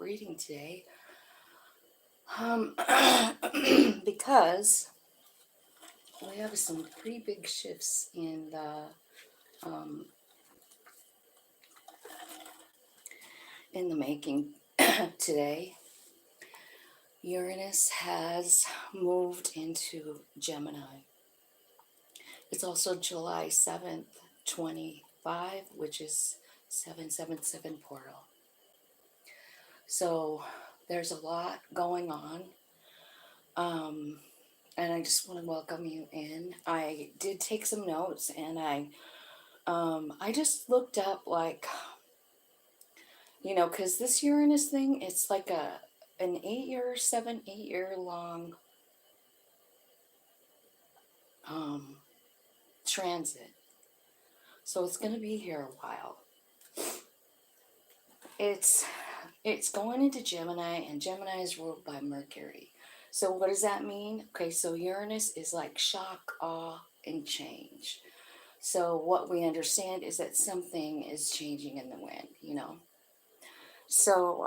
reading today. Because we have some pretty big shifts in the making today. Uranus has moved into Gemini. It's also July 7th, 25, which is 777 portal. So there's a lot going on. And I just want to welcome you in. I did take some notes, and I just looked up, like, because this Uranus thing, it's like an 8 year long transit. So it's going to be here a while. It's going into Gemini, and Gemini is ruled by Mercury. So what does that mean? Okay, so Uranus is like shock, awe, and change. So what we understand is that something is changing in the wind. So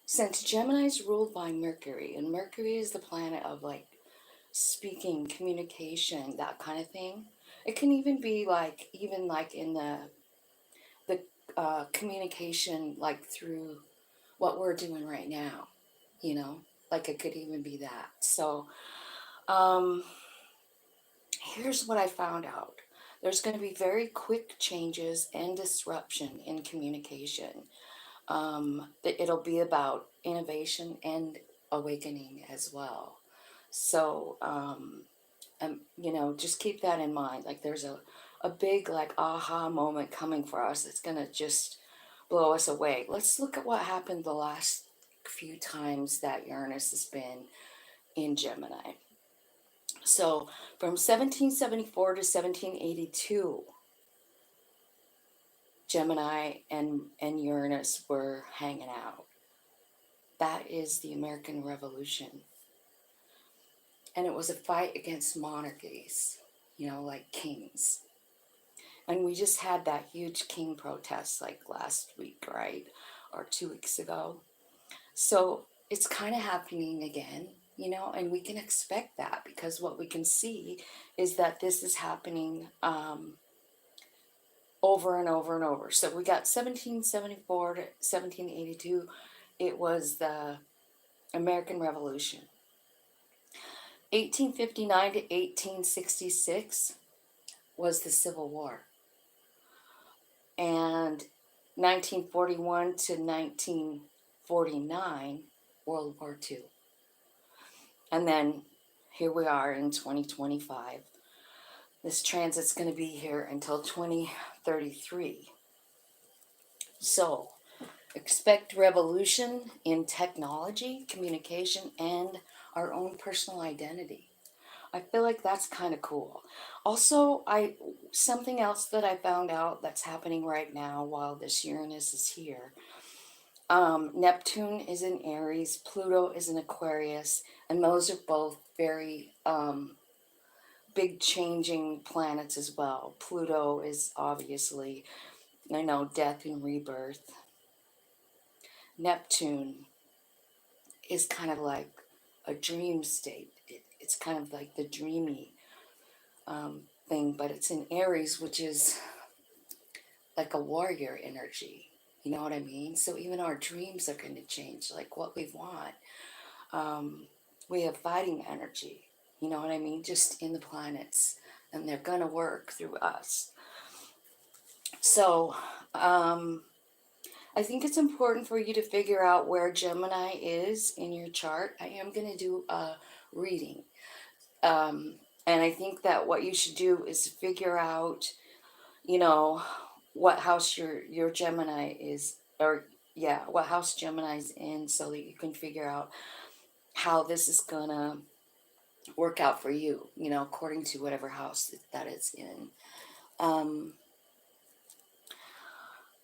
since Gemini is ruled by Mercury, and Mercury is the planet of like speaking, communication, that kind of thing. It can even be like in the communication, like through what we're doing right now. Like it could even be that. So here's what I found out. There's going to be very quick changes and disruption in communication. It'll be about innovation and awakening as well. So, just keep that in mind. Like there's a big like aha moment coming for us. It's going to just blow us away. Let's look at what happened the last few times that Uranus has been in Gemini. So from 1774 to 1782, Gemini and Uranus were hanging out. That is the American Revolution. And it was a fight against monarchies, like kings. And we just had that huge king protest like last week, right? Or 2 weeks ago. So it's kind of happening again, and we can expect that because what we can see is that this is happening over and over and over. So we got 1774 to 1782. It was the American Revolution. 1859 to 1866 was the Civil War. And 1941 to 1949, World War II. And then here we are in 2025. This transit's going to be here until 2033. So expect revolution in technology, communication, and our own personal identity. I feel like that's kind of cool. Also, something else that I found out that's happening right now while this Uranus is here. Neptune is in Aries, Pluto is in Aquarius, and those are both very big changing planets as well. Pluto is obviously, death and rebirth. Neptune is kind of like a dream state. It's kind of like the dreamy thing, but it's in Aries, which is like a warrior energy. You know what I mean? So even our dreams are going to change, like what we want. We have fighting energy, you know what I mean? Just in the planets, and they're going to work through us. So I think it's important for you to figure out where Gemini is in your chart. I am going to do a reading. And I think that what you should do is figure out, what house your Gemini is, or what house Gemini's in, so that you can figure out how this is gonna work out for you, according to whatever house that it's in.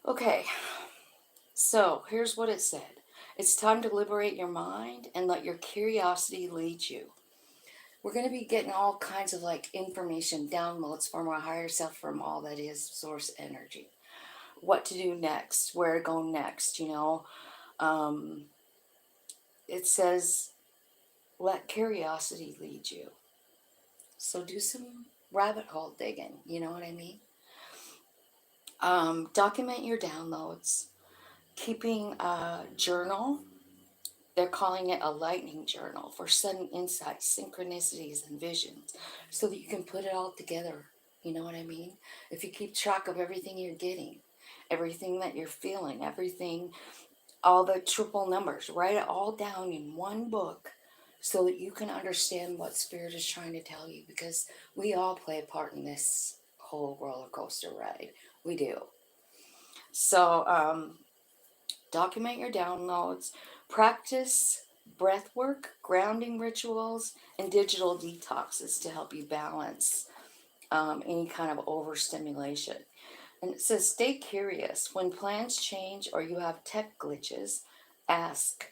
Okay, so here's what it said. It's time to liberate your mind and let your curiosity lead you. We're going to be getting all kinds of like information, downloads from our higher self, from all that is source energy. what to do next, where to go next, you know. It says, let curiosity lead you. So do some rabbit hole digging, you know what I mean? Document your downloads. Keeping a journal. They're calling it a lightning journal for sudden insights, synchronicities, and visions, so that you can put it all together. You know what I mean? If you keep track of everything you're getting, everything that you're feeling, everything, all the triple numbers, write it all down in one book so that you can understand what Spirit is trying to tell you, because we all play a part in this whole roller coaster ride. We do. So, document your downloads, practice breath work, grounding rituals, and digital detoxes to help you balance any kind of overstimulation. And it says, stay curious. When plans change or you have tech glitches, ask,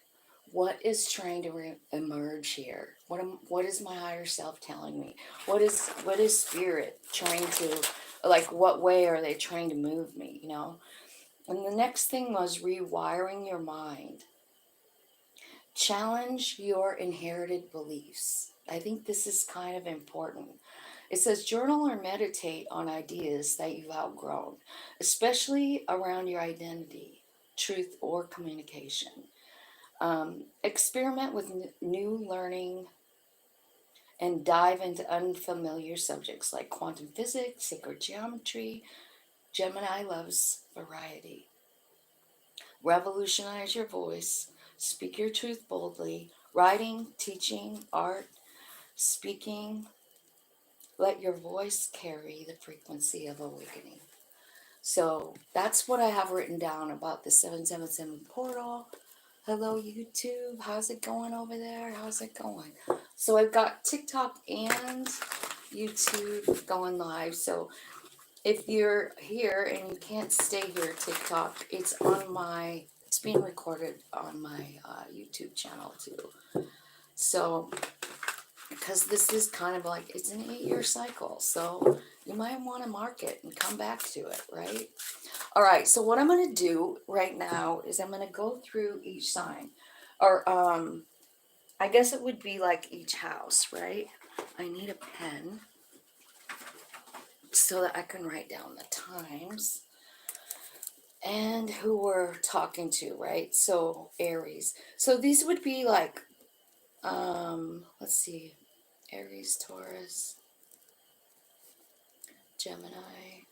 what is trying to emerge here? What is my higher self telling me? What is Spirit trying to, like, what way are they trying to move me, you know? And the next thing was rewiring your mind. Challenge your inherited beliefs. I think this is kind of important. It says journal or meditate on ideas that you've outgrown, especially around your identity, truth, or communication. Experiment with new learning and dive into unfamiliar subjects like quantum physics, sacred geometry. Gemini loves variety. Revolutionize your voice. Speak your truth boldly. Writing, teaching, art, speaking. Let your voice carry the frequency of awakening. So that's what I have written down about the 777 portal. Hello, YouTube. How's it going over there? How's it going? So I've got TikTok and YouTube going live. So if you're here and you can't stay here, TikTok, it's being recorded on my YouTube channel too. So, because this is kind of like, it's an 8-year cycle. So you might want to mark it and come back to it, right? All right. So what I'm going to do right now is I'm going to go through each sign. Or I guess it would be like each house, right? I need a pen so that I can write down the times and who we're talking to, right? So Aries. So these would be like, let's see, Aries, Taurus, Gemini.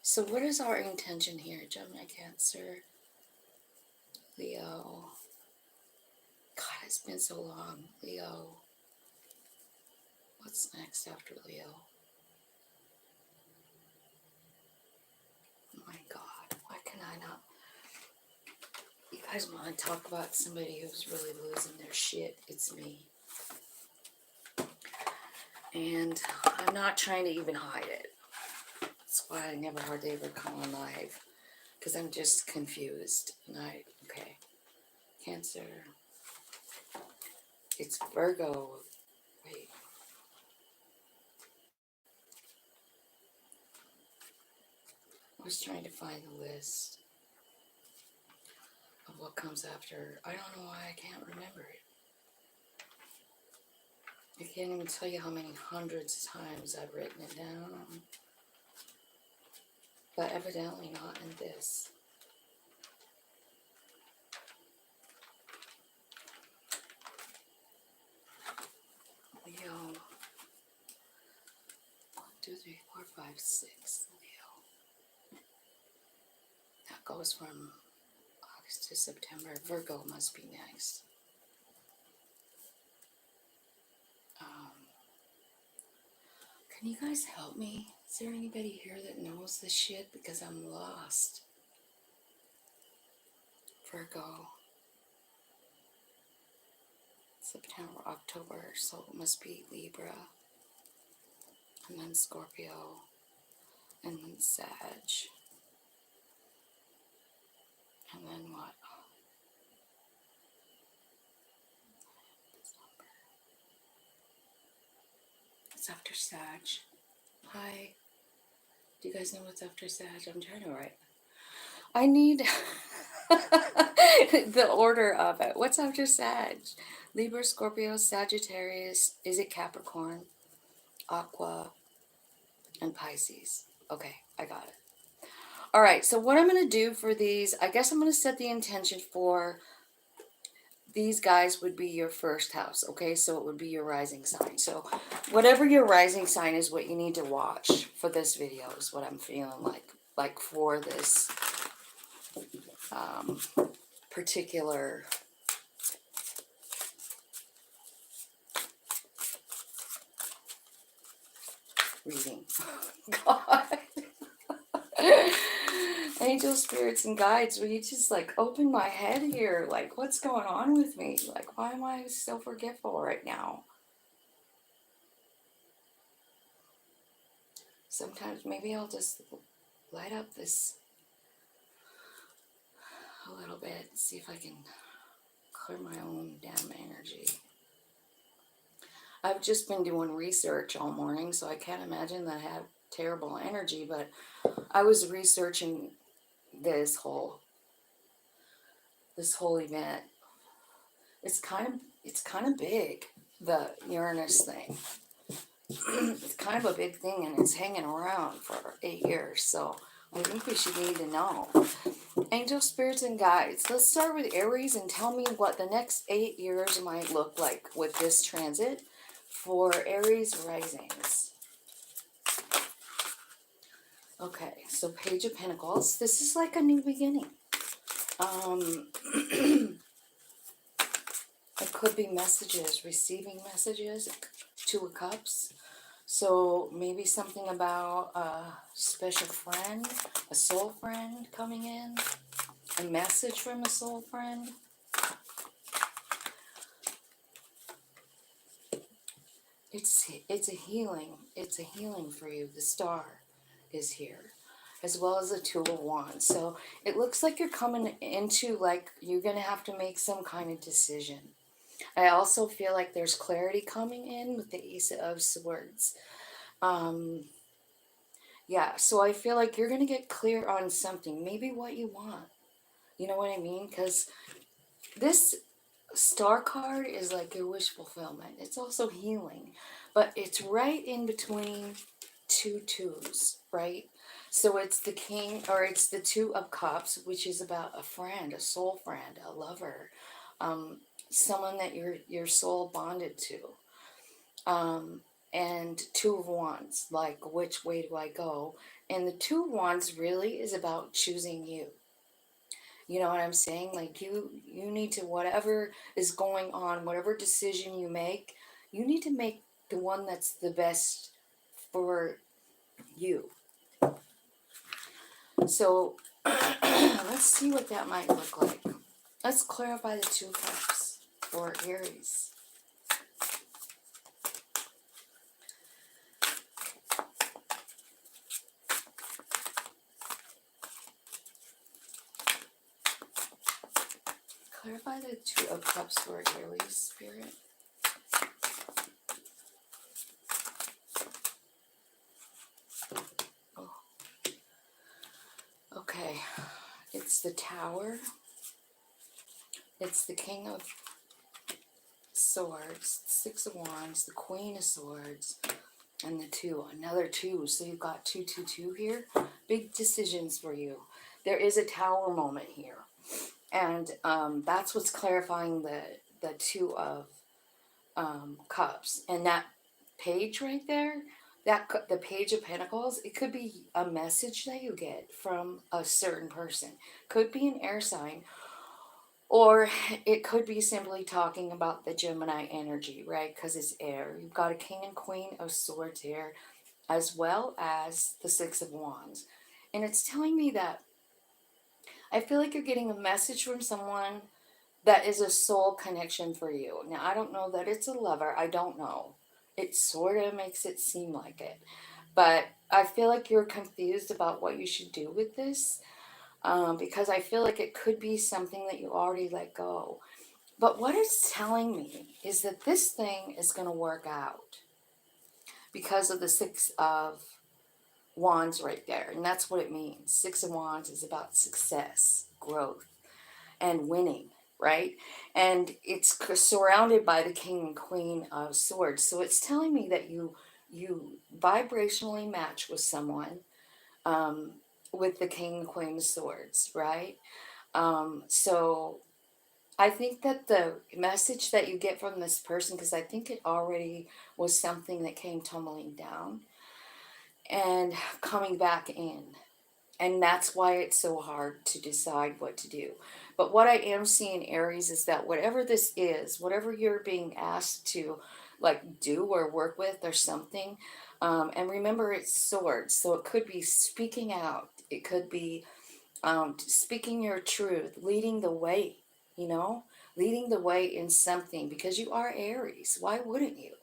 So what is our intention here? Gemini, Cancer, Leo. God, it's been so long. Leo. What's next after Leo? Oh my God, why can I not? You guys want to talk about somebody who's really losing their shit? It's me. And I'm not trying to even hide it. That's why I never hardly ever come on live. Because I'm just confused. And okay. Cancer. It's Virgo. Wait. I was trying to find the list of what comes after. I don't know why I can't remember it. I can't even tell you how many hundreds of times I've written it down. But evidently not in this. Leo. 1, 2, 3, 4, 5, 6. Leo. That goes from August to September. Virgo must be next. Can you guys help me? Is there anybody here that knows this shit? Because I'm lost. Virgo. September, October, so it must be Libra. And then Scorpio. And then Sag. And then what? It's after Sag. Hi. Do you guys know what's after Sag? I'm trying to write. I need the order of it. What's after Sag? Libra, Scorpio, Sagittarius. Is it Capricorn? Aqua, and Pisces. Okay, I got it. All right, so what I'm going to do for these, I guess I'm going to set the intention for these guys would be your first house, okay? So it would be your rising sign. So whatever your rising sign is, what you need to watch for this video is what I'm feeling like for this particular reading. God. Angel, spirits, and guides, will you just like open my head here? Like, what's going on with me? Like, why am I so forgetful right now? Sometimes maybe I'll just light up this a little bit, see if I can clear my own damn energy. I've just been doing research all morning, so I can't imagine that I have terrible energy, but I was researching this whole event. It's kind of big, the Uranus thing. It's kind of a big thing, and it's hanging around for 8 years, so I think we should need to know. Angel, spirits, and guides. Let's start with Aries and tell me what the next 8 years might look like with this transit for Aries risings. Okay, so Page of Pentacles. This is like a new beginning. It could be messages, receiving messages, Two of Cups. So maybe something about a special friend, a soul friend coming in, a message from a soul friend. It's a healing. It's a healing for you. The Star is here, as well as the Two of Wands. So it looks like you're coming into, like, you're going to have to make some kind of decision. I also feel like there's clarity coming in with the Ace of Swords. Yeah, so I feel like you're going to get clear on something, maybe what you want. You know what I mean? Because this Star card is like your wish fulfillment. It's also healing, but it's right in between two twos, right? So it's the King, or it's the Two of Cups, which is about a friend, a soul friend, a lover, someone that your soul bonded to. And Two of Wands, like, which way do I go? And the Two of Wands really is about choosing you. You know what I'm saying? Like, you need to, whatever is going on, whatever decision you make, you need to make the one that's the best for you. So let's see what that might look like. Let's clarify the Two of Cups for Aries. Clarify the Two of Cups for Aries, Spirit. Oh. Okay. It's the Tower. It's the King of Swords, Six of Wands, the Queen of Swords, and the Two. Another Two. So you've got 2, 2, 2 here. Big decisions for you. There is a Tower moment here. And that's what's clarifying the Two of Cups. And that page right there, the Page of Pentacles, it could be a message that you get from a certain person. Could be an air sign. Or it could be simply talking about the Gemini energy, right? Because it's air. You've got a King and Queen of Swords here, as well as the Six of Wands. And it's telling me that I feel like you're getting a message from someone that is a soul connection for you. Now, I don't know that it's a lover. I don't know. It sort of makes it seem like it. But I feel like you're confused about what you should do with this. Because I feel like it could be something that you already let go. But what it's telling me is that this thing is going to work out because of the Six of Wands right there, and that's what it means. Six of Wands is about success, growth, and winning, right? And it's surrounded by the King and Queen of Swords. So it's telling me that you vibrationally match with someone, with the King and Queen of Swords, right? So I think that the message that you get from this person, because I think it already was something that came tumbling down and coming back in. And that's why it's so hard to decide what to do. But what I am seeing, Aries, is that whatever this is, whatever you're being asked to like do or work with or something, and remember it's swords, so it could be speaking out. It could be speaking your truth, leading the way, you know, leading the way in something, because you are Aries. Why wouldn't you?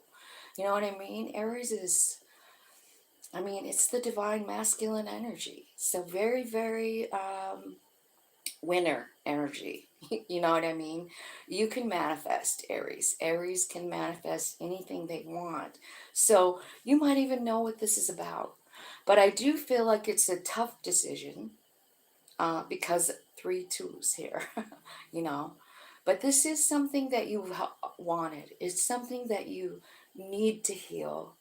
You know what I mean? Aries is, I mean, it's the divine masculine energy. So very, very winner energy. You know what I mean? You can manifest, Aries. Aries can manifest anything they want. So you might even know what this is about. But I do feel like it's a tough decision, because 3 2s here, you know. But this is something that you wanted. It's something that you need to heal,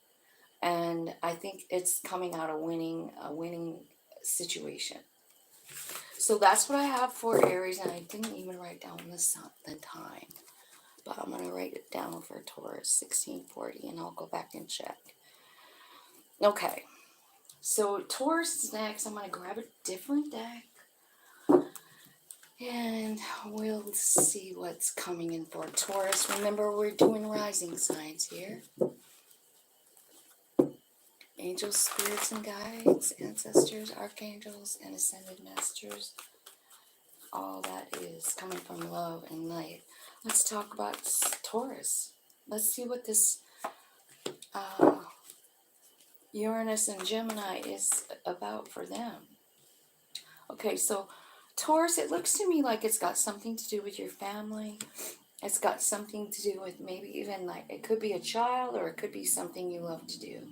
and I think it's coming out a winning situation. So that's what I have for Aries, and I didn't even write down the time, but I'm gonna write it down for Taurus 1640, and I'll go back and check. Okay, so Taurus is next. I'm gonna grab a different deck, and we'll see what's coming in for Taurus. Remember, we're doing rising signs here. Angels, spirits, and guides, ancestors, archangels, and ascended masters. All that is coming from love and light. Let's talk about Taurus. Let's see what this Uranus and Gemini is about for them. Okay, so Taurus, it looks to me like it's got something to do with your family. It's got something to do with maybe even like, it could be a child, or it could be something you love to do.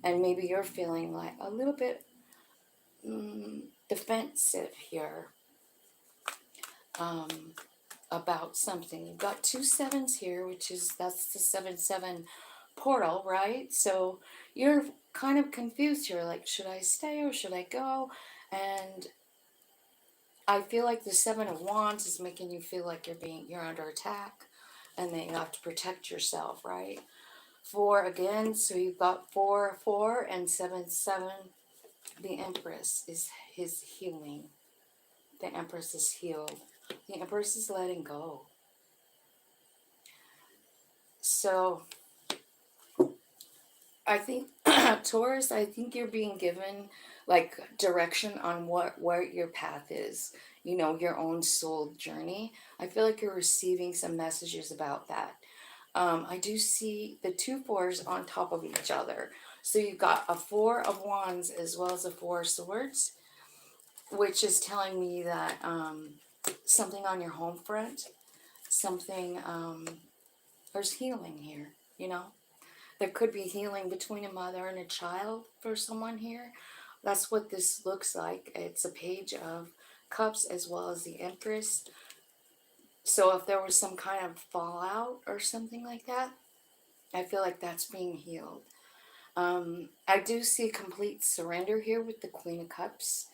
And maybe you're feeling like a little bit defensive here about something. You've got 2 7s here, that's the 7-7 portal, right? So you're kind of confused here, like, should I stay or should I go? And I feel like the 7 of Wands is making you feel like you're under attack, and that you have to protect yourself, right? 4 again, so you've got 4 4 and 7 7. The Empress is healing. The Empress is healed. The Empress is letting go. So I think Taurus, I think you're being given like direction on where your path is, you know, your own soul journey. I feel like you're receiving some messages about that. I do see the 2 4s on top of each other. So you've got a 4 of Wands as well as a 4 of Swords, which is telling me that something on your home front, something, there's healing here, you know. There could be healing between a mother and a child for someone here. That's what this looks like. It's a Page of Cups as well as the Empress. So if there was some kind of fallout or something like that, I feel like that's being healed. I do see complete surrender here with the Queen of Cups.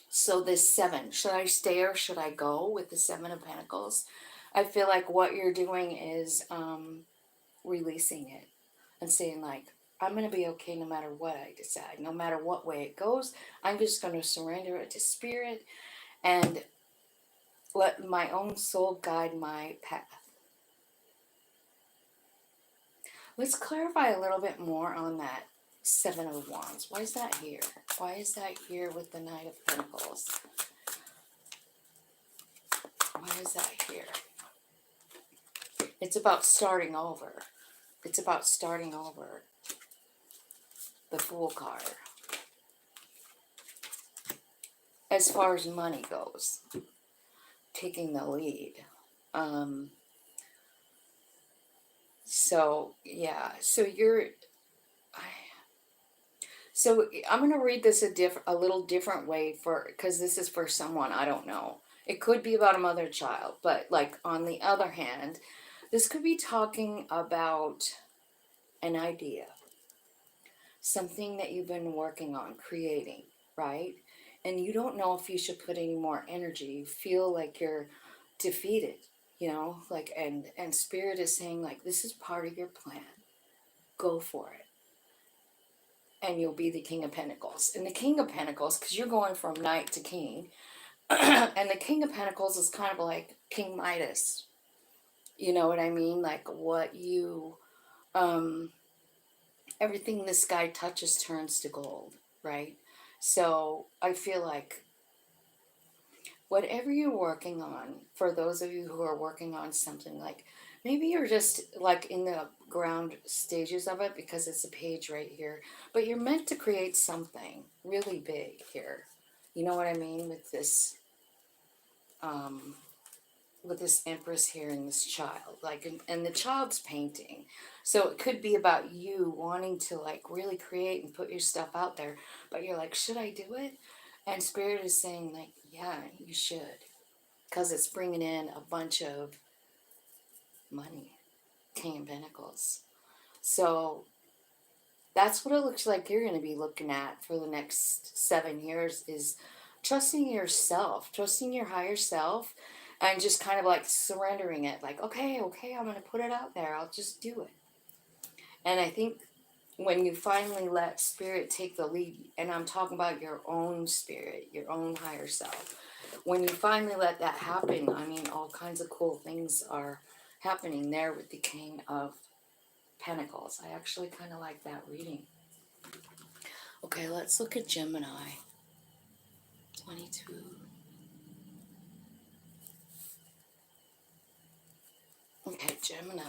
So this 7, should I stay or should I go, with the 7 of Pentacles? I feel like what you're doing is releasing it and saying, like, I'm going to be okay no matter what I decide. No matter what way it goes, I'm just going to surrender it to Spirit and let my own soul guide my path. Let's clarify a little bit more on that 7 of Wands. Why is that here? Why is that here with the Knight of Pentacles? Why is that here? It's about starting over. It's about starting over. The Fool card. As far as money goes, taking the lead. So, yeah. So So I'm going to read this a little different way because this is for someone, I don't know. It could be about a mother-child, but like on the other hand, this could be talking about an idea, something that you've been working on creating, right? And you don't know if you should put any more energy. You feel like you're defeated, like, and spirit is saying, like, this is part of your plan. Go for it. And you'll be the King of Pentacles. And the King of Pentacles, because you're going from knight to king, and the King of Pentacles is kind of like King Midas. You know what I mean? Like what you, everything this guy touches turns to gold, right? So I feel like whatever you're working on, for those of you who are working on something, like maybe you're just like in the ground stages of it because it's a page right here, but you're meant to create something really big here. You know what I mean? Um, with this empress here and this child, like, and the child's painting. So it could be about you wanting to like really create and put your stuff out there, but you're like, should I do it? And spirit is saying, like, yeah, you should, because it's bringing in a bunch of money. King of Pentacles. So that's what it looks like you're going to be looking at for the next 7 years, is trusting yourself, trusting your higher self, and just kind of like surrendering it. Like, okay, I'm going to put it out there. I'll just do it. And I think when you finally let spirit take the lead, and I'm talking about your own spirit, your own higher self, when you finally let that happen, I mean, all kinds of cool things are happening there with the King of Pentacles. I actually kind of like that reading. Okay, let's look at Gemini. 22. Okay, Gemini.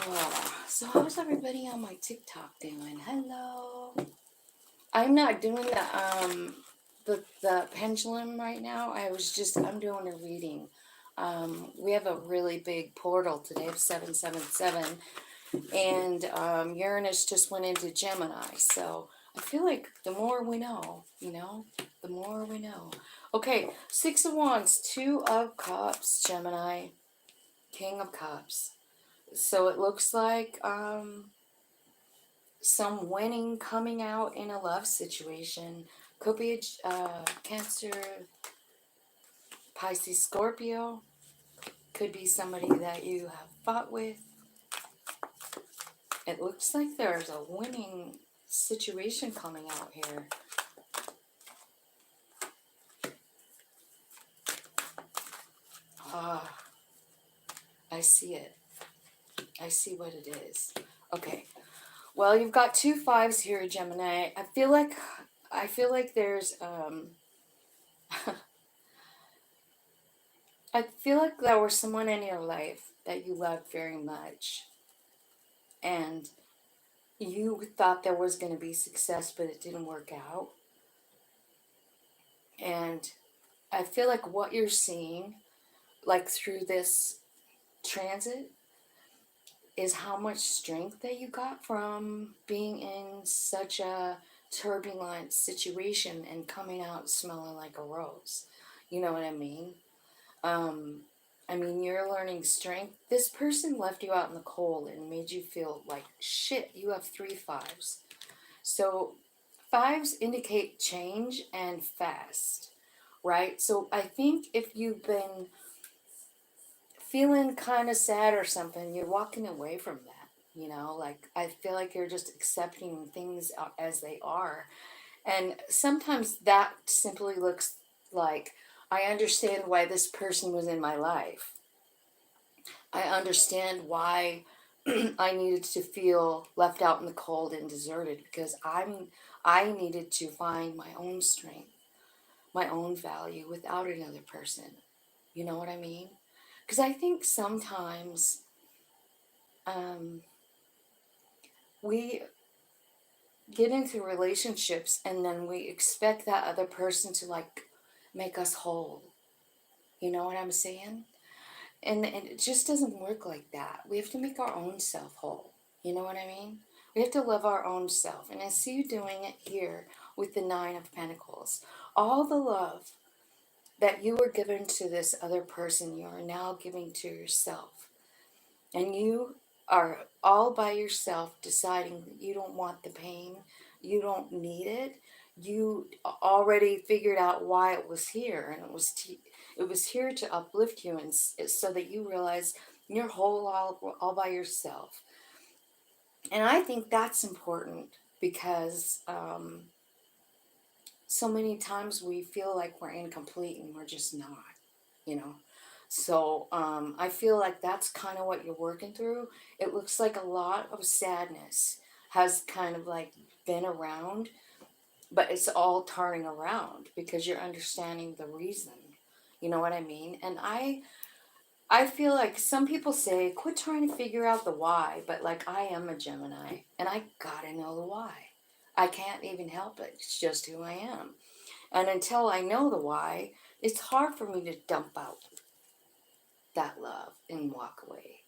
Oh, so how's everybody on my TikTok doing? Hello. I'm not doing the pendulum right now. I'm doing a reading. We have a really big portal today of 777, and Uranus just went into Gemini. So I feel like the more we know, the more we know. Okay, Six of Wands, Two of Cups, Gemini, King of Cups. So it looks like some winning coming out in a love situation. Could be a Cancer, Pisces, Scorpio. Could be somebody that you have fought with. It looks like there's a winning situation coming out here. Ah, I see it. I see what it is. Okay. Well, you've got 2 5s here, Gemini. I feel like there's I feel like there was someone in your life that you loved very much, and you thought there was going to be success, but it didn't work out. And I feel like what you're seeing, like through this transit, is how much strength that you got from being in such a turbulent situation and coming out smelling like a rose. You know what I mean? I mean, you're learning strength. This person left you out in the cold and made you feel like shit. You have 3 5s. So 5s indicate change and fast, right? So I think if you've been feeling kind of sad or something, you're walking away from that. Like, I feel like you're just accepting things as they are. And sometimes that simply looks like, I understand why this person was in my life. I understand why I needed to feel left out in the cold and deserted, because I needed to find my own strength, my own value without another person. You know what I mean? Because I think sometimes we get into relationships and then we expect that other person to like make us whole. You know what I'm saying? And it just doesn't work like that. We have to make our own self whole. You know what I mean? We have to love our own self. And I see you doing it here with the Nine of Pentacles. All the love that you were given to this other person, you are now giving to yourself. And you are all by yourself deciding that you don't want the pain, you don't need it. You already figured out why it was here, and it was here to uplift you, and so that you realize you're whole, all by yourself. And I think that's important because so many times we feel like we're incomplete and we're just not, you know. So I feel like that's kind of what you're working through. It looks like a lot of sadness has kind of like been around, but it's all turning around because you're understanding the reason. You know what I mean? And I feel like some people say, quit trying to figure out the why, but like I am a Gemini and I gotta know the why. I can't even help it. It's just who I am. And until I know the why, it's hard for me to dump out that love and walk away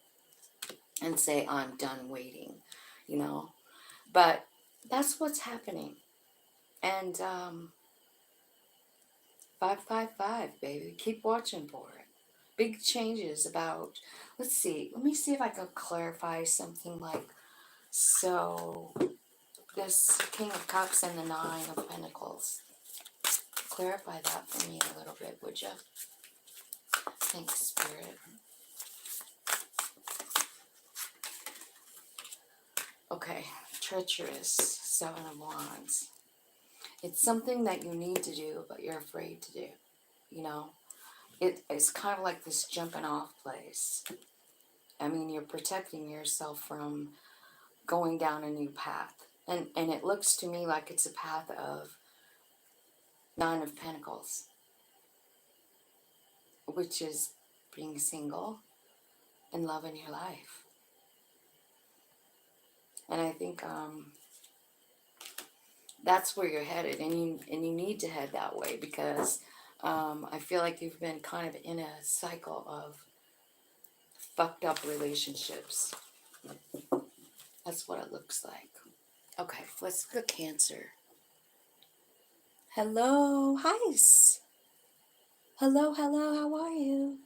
and say, I'm done waiting, you know. But that's what's happening. And 555, baby. Keep watching for it. Big changes about, let's see, let me see if I can clarify something like, so this King of Cups and the Nine of Pentacles. Clarify that for me a little bit, would you? Thanks, Spirit. Okay, treacherous, Seven of Wands. It's something that you need to do, but you're afraid to do, you know? It's kind of like this jumping off place. I mean, you're protecting yourself from going down a new path. And it looks to me like it's a path of Nine of Pentacles, which is being single and loving your life. And I think that's where you're headed, and you need to head that way because I feel like you've been kind of in a cycle of fucked up relationships. That's what it looks like. Okay, let's look at Cancer. Hello, hi. Hello, how are you?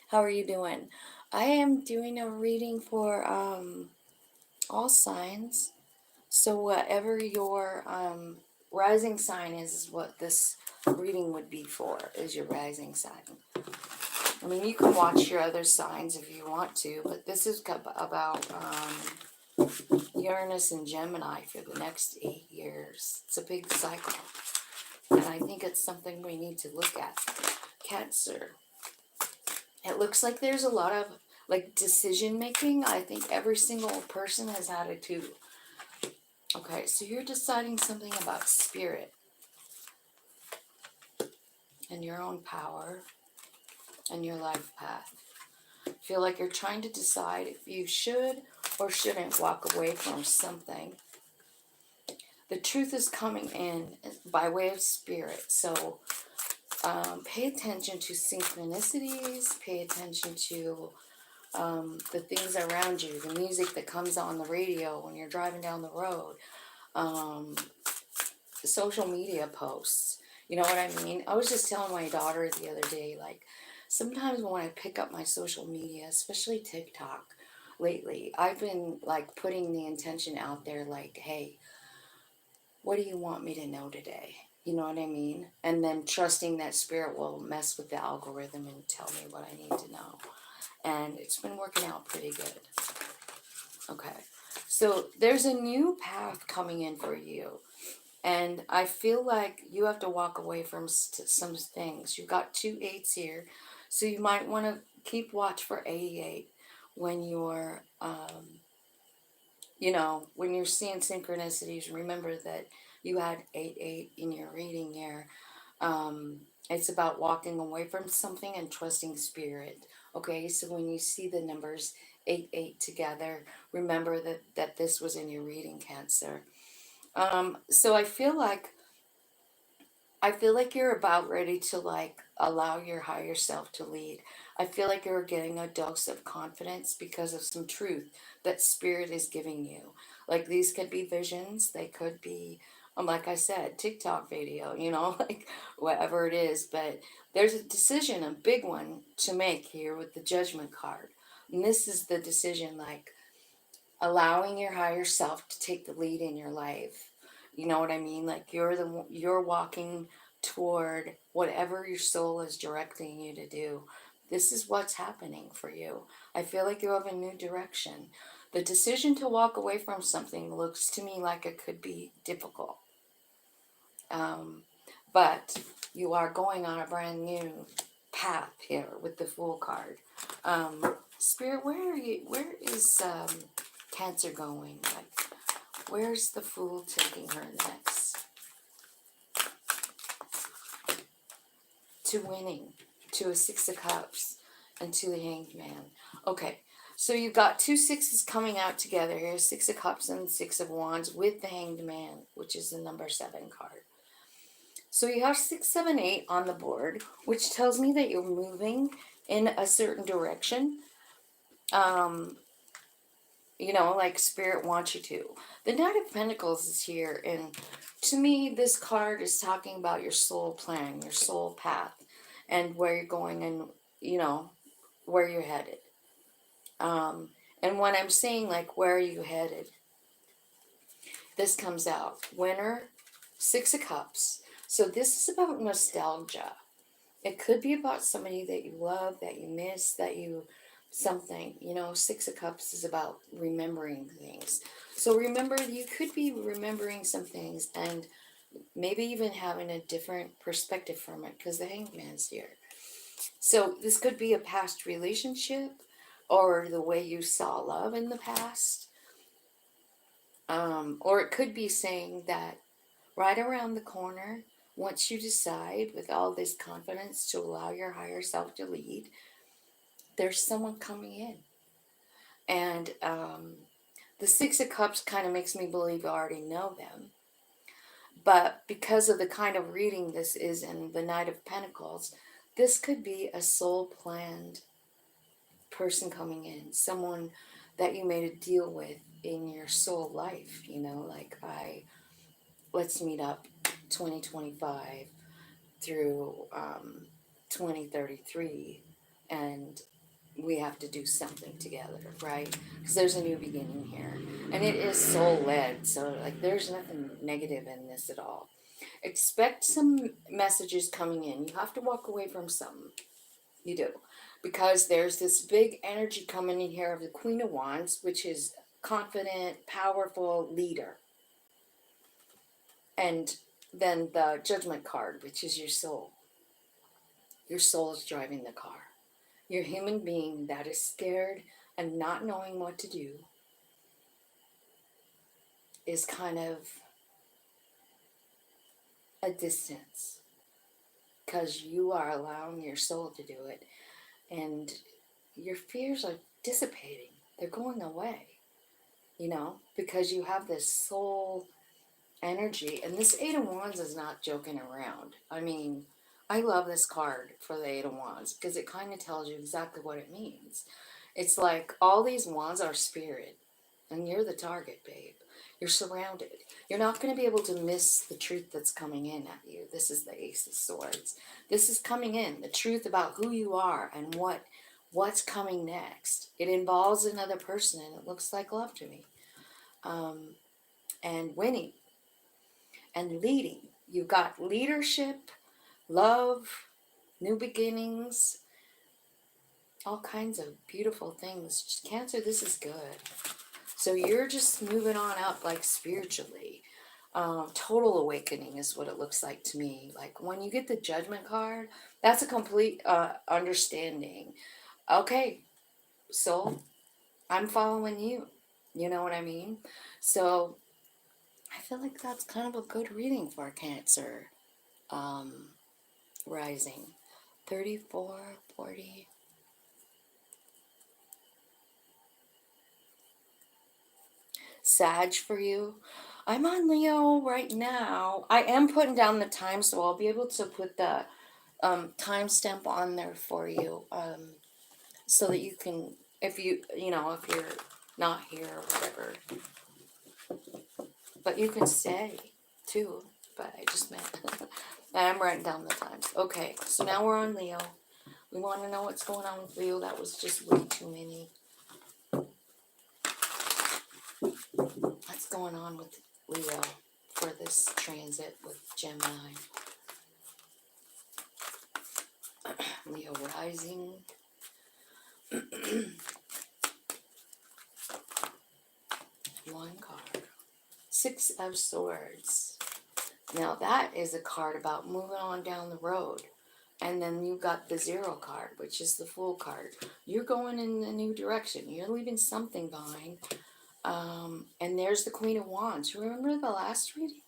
How are you doing? I am doing a reading for all signs. So whatever your rising sign is what this reading would be for, is your rising sign. I mean, you can watch your other signs if you want to, but this is about Uranus and Gemini for the next 8 years. It's a big cycle, and I think it's something we need to look at. Cancer. It looks like there's a lot of like decision making. I think every single person has had it too. Okay, so you're deciding something about spirit and your own power and your life path. Feel like you're trying to decide if you should or shouldn't walk away from something. The truth is coming in by way of spirit. So pay attention to synchronicities, pay attention to the things around you, the music that comes on the radio when you're driving down the road, social media posts. You know what I mean? I was just telling my daughter the other day, like, sometimes when I pick up my social media, especially TikTok lately, I've been like putting the intention out there like, hey, what do you want me to know today? You know what I mean? And then trusting that spirit will mess with the algorithm and tell me what I need to know. And it's been working out pretty good. Okay. So there's a new path coming in for you. And I feel like you have to walk away from some things. You've got 2 8s here. So you might want to keep watch for 88 when you're, you know, when you're seeing synchronicities. Remember that you had 8 in your reading here. It's about walking away from something and trusting spirit. Okay, so when you see the numbers 8 together, remember that this was in your reading, Cancer. So I feel like you're about ready to like allow your higher self to lead. I feel like you're getting a dose of confidence because of some truth that spirit is giving you. Like these could be visions, they could be, like I said, TikTok video, like whatever it is. But there's a decision, a big one to make here with the Judgment card. And this is the decision, like allowing your higher self to take the lead in your life. You know what I mean? Like you're walking toward whatever your soul is directing you to do. This is what's happening for you. I feel like you have a new direction. The decision to walk away from something looks to me like it could be difficult. But you are going on a brand new path here with the Fool card. Spirit, where is Cancer going? Like, where's the Fool taking her next? To winning, to a Six of Cups, and to the Hanged Man. Okay, so you've got two sixes coming out together here, Six of Cups and Six of Wands with the Hanged Man, which is the number 7 card. So you have 6, 7, 8 on the board, which tells me that you're moving in a certain direction. Like Spirit wants you to. The Knight of Pentacles is here, and to me, this card is talking about your soul plan, your soul path, and where you're going and, where you're headed. And when I'm saying, like, where are you headed, this comes out. Winner, 6 of Cups. So this is about nostalgia. It could be about somebody that you love, that you miss, that you something. 6 of Cups is about remembering things. So remember, you could be remembering some things and maybe even having a different perspective from it because the Hanged Man's here. So this could be a past relationship or the way you saw love in the past. Or it could be saying that right around the corner, once you decide with all this confidence to allow your higher self to lead, there's someone coming in. And the 6 of Cups kind of makes me believe you already know them. But because of the kind of reading this is in the Knight of Pentacles, this could be a soul-planned person coming in. Someone that you made a deal with in your soul life. Like let's meet up 2025 through 2033 and we have to do something together, right? Because there's a new beginning here and it is soul led, so like there's nothing negative in this at all. Expect some messages coming in. You have to walk away from some, you do, because there's this big energy coming in here of the Queen of Wands, which is confident, powerful leader. And then the Judgment card, which is your soul. Your soul is driving the car. You're a human being that is scared and not knowing what to do is kind of a distance because you are allowing your soul to do it and your fears are dissipating. They're going away, because you have this soul energy. And this 8 of Wands is not joking around. I mean, I love this card for the 8 of Wands because it kind of tells you exactly what it means. It's like all these wands are spirit and you're the target, babe. You're surrounded. You're not going to be able to miss the truth that's coming in at you. This is the Ace of Swords. This is coming in, the truth about who you are and what's coming next. It involves another person and it looks like love to me. And winning and leading. You've got leadership, love, new beginnings, all kinds of beautiful things. Cancer, this is good. So you're just moving on up like spiritually. Total awakening is what it looks like to me. Like when you get the Judgment card, that's a complete understanding. Okay, soul, I'm following you. You know what I mean? So I feel like that's kind of a good reading for Cancer rising. 34, 40. Sag for you. I'm on Leo right now. I am putting down the time, so I'll be able to put the timestamp on there for you. so that you can, if you know, if you're not here or whatever, but you can stay too. But I just meant, I'm writing down the times. Okay, so now we're on Leo. We want to know what's going on with Leo. That was just way too many. What's going on with Leo for this transit with Gemini? Leo rising. One card. Six of Swords. Now that is a card about moving on down the road. And then you got the Zero card, which is the Fool card. You're going in a new direction. You're leaving something behind. And there's the Queen of Wands. Remember the last reading?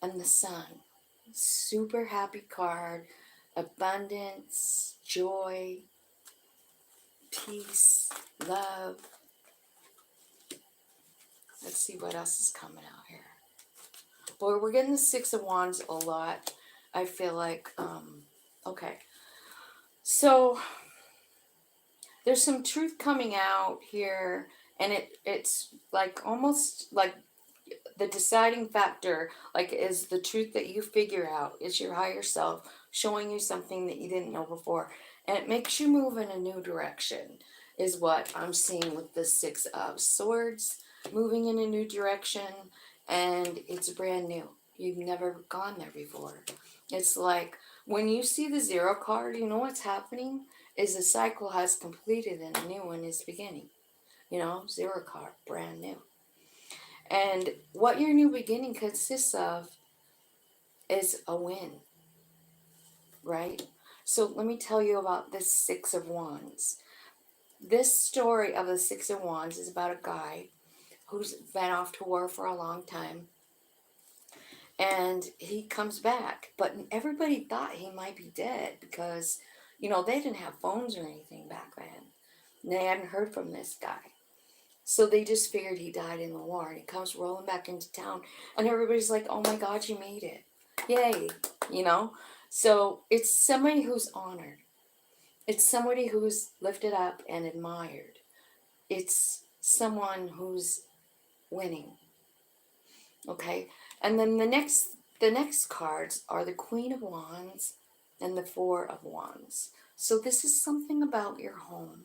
And the Sun. Super happy card. Abundance, joy, peace, love. Let's see what else is coming out here. Boy, we're getting the Six of Wands a lot. I feel like, okay. So, there's some truth coming out here, and it's like almost like the deciding factor, like, is the truth that you figure out. Is your higher self showing you something that you didn't know before. And it makes you move in a new direction, is what I'm seeing with the Six of Swords. Moving in a new direction, and it's brand new. You've never gone there before. It's like when you see the Zero card, you know what's happening is the cycle has completed and a new one is beginning. You know, Zero card, brand new. And what your new beginning consists of is a win, right? So let me tell you about this Six of Wands. This story of the Six of Wands is about a guy who's been off to war for a long time. And he comes back. But everybody thought he might be dead because, you know, they didn't have phones or anything back then. And they hadn't heard from this guy. So they just figured he died in the war. And he comes rolling back into town. And everybody's like, oh my God, you made it. Yay. You know? So it's somebody who's honored. It's somebody who's lifted up and admired. It's someone who's winning. Okay? And then the next cards are the Queen of Wands and the Four of Wands. So this is something about your home.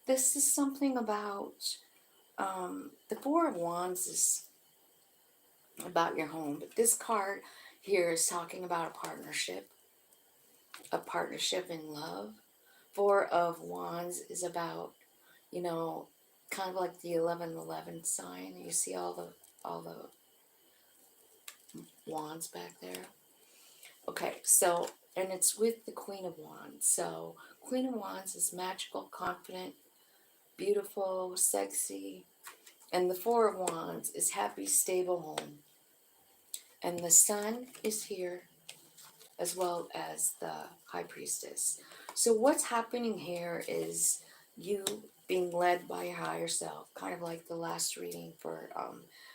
This is something about, the Four of Wands is about your home. But this card here is talking about a partnership in love. Four of Wands is about, you know, kind of like the 11-11 sign. You see all the wands back there. Okay, so, and it's with the Queen of Wands. So, Queen of Wands is magical, confident, beautiful, sexy. And the Four of Wands is happy, stable home. And the Sun is here, as well as the High Priestess. So what's happening here is you being led by your higher self, kind of like the last reading for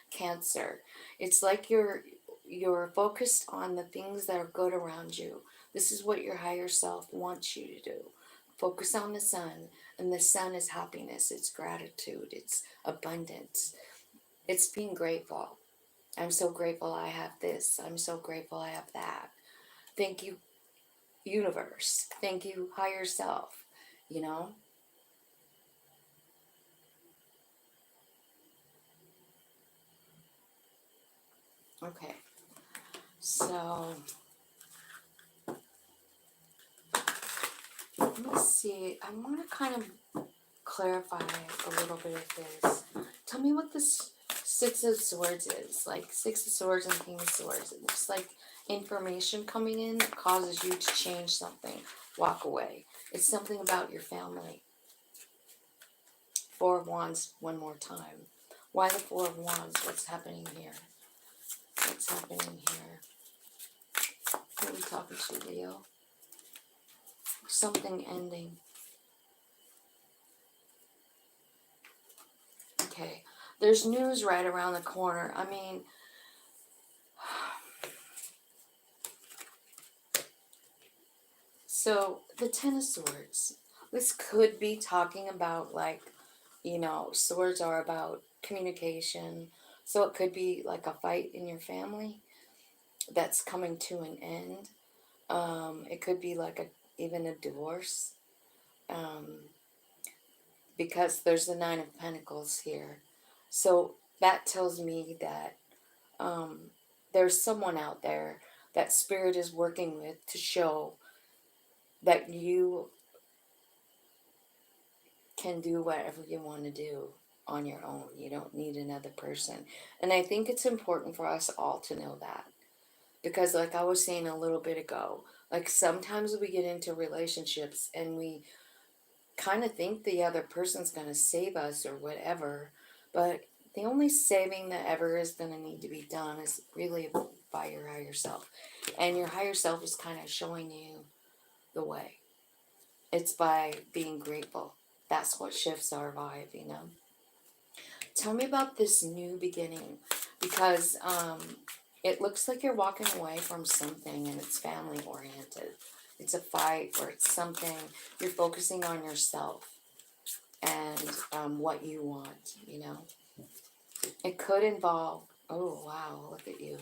Cancer. It's like you're focused on the things that are good around you. This is what your higher self wants you to do. Focus on the Sun, and the Sun is happiness, it's gratitude, it's abundance, it's being grateful. I'm so grateful I have this. I'm so grateful I have that. Thank you, universe. Thank you, higher self. You know? Okay. So, let me see. I want to kind of clarify a little bit of this. Tell me what this Six of Swords is. Like Six of Swords and King of Swords. It looks like information coming in that causes you to change something. Walk away. It's something about your family. Four of Wands one more time. Why the Four of Wands? What's happening here? What's happening here? Who are we talking to, Leo? Something ending. Okay. There's news right around the corner. I mean, So the Ten of Swords. This could be talking about, like, you know, swords are about communication. So it could be like a fight in your family that's coming to an end. It could be like even a divorce. Because there's the Nine of Pentacles here. So that tells me that there's someone out there that Spirit is working with to show that you can do whatever you want to do on your own. You don't need another person. And I think it's important for us all to know that. Because like I was saying a little bit ago, like sometimes we get into relationships and we kind of think the other person's going to save us or whatever, but the only saving that ever is going to need to be done is really by your higher self. And your higher self is kind of showing you the way. It's by being grateful. That's what shifts our vibe, you know. Tell me about this new beginning, because it looks like you're walking away from something and it's family oriented. It's a fight or it's something. You're focusing on yourself and what you want, you know. It could involve, oh wow, look at you.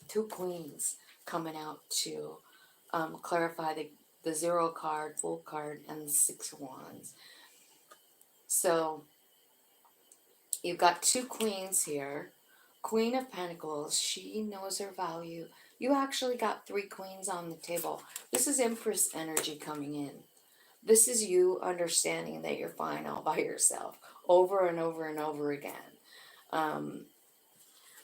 2 queens coming out to clarify the 0 card, full card, and the 6 of wands. So you've got 2 queens here. Queen of Pentacles, she knows her value. You actually got 3 queens on the table. This is Empress energy coming in. This is you understanding that you're fine all by yourself over and over and over again.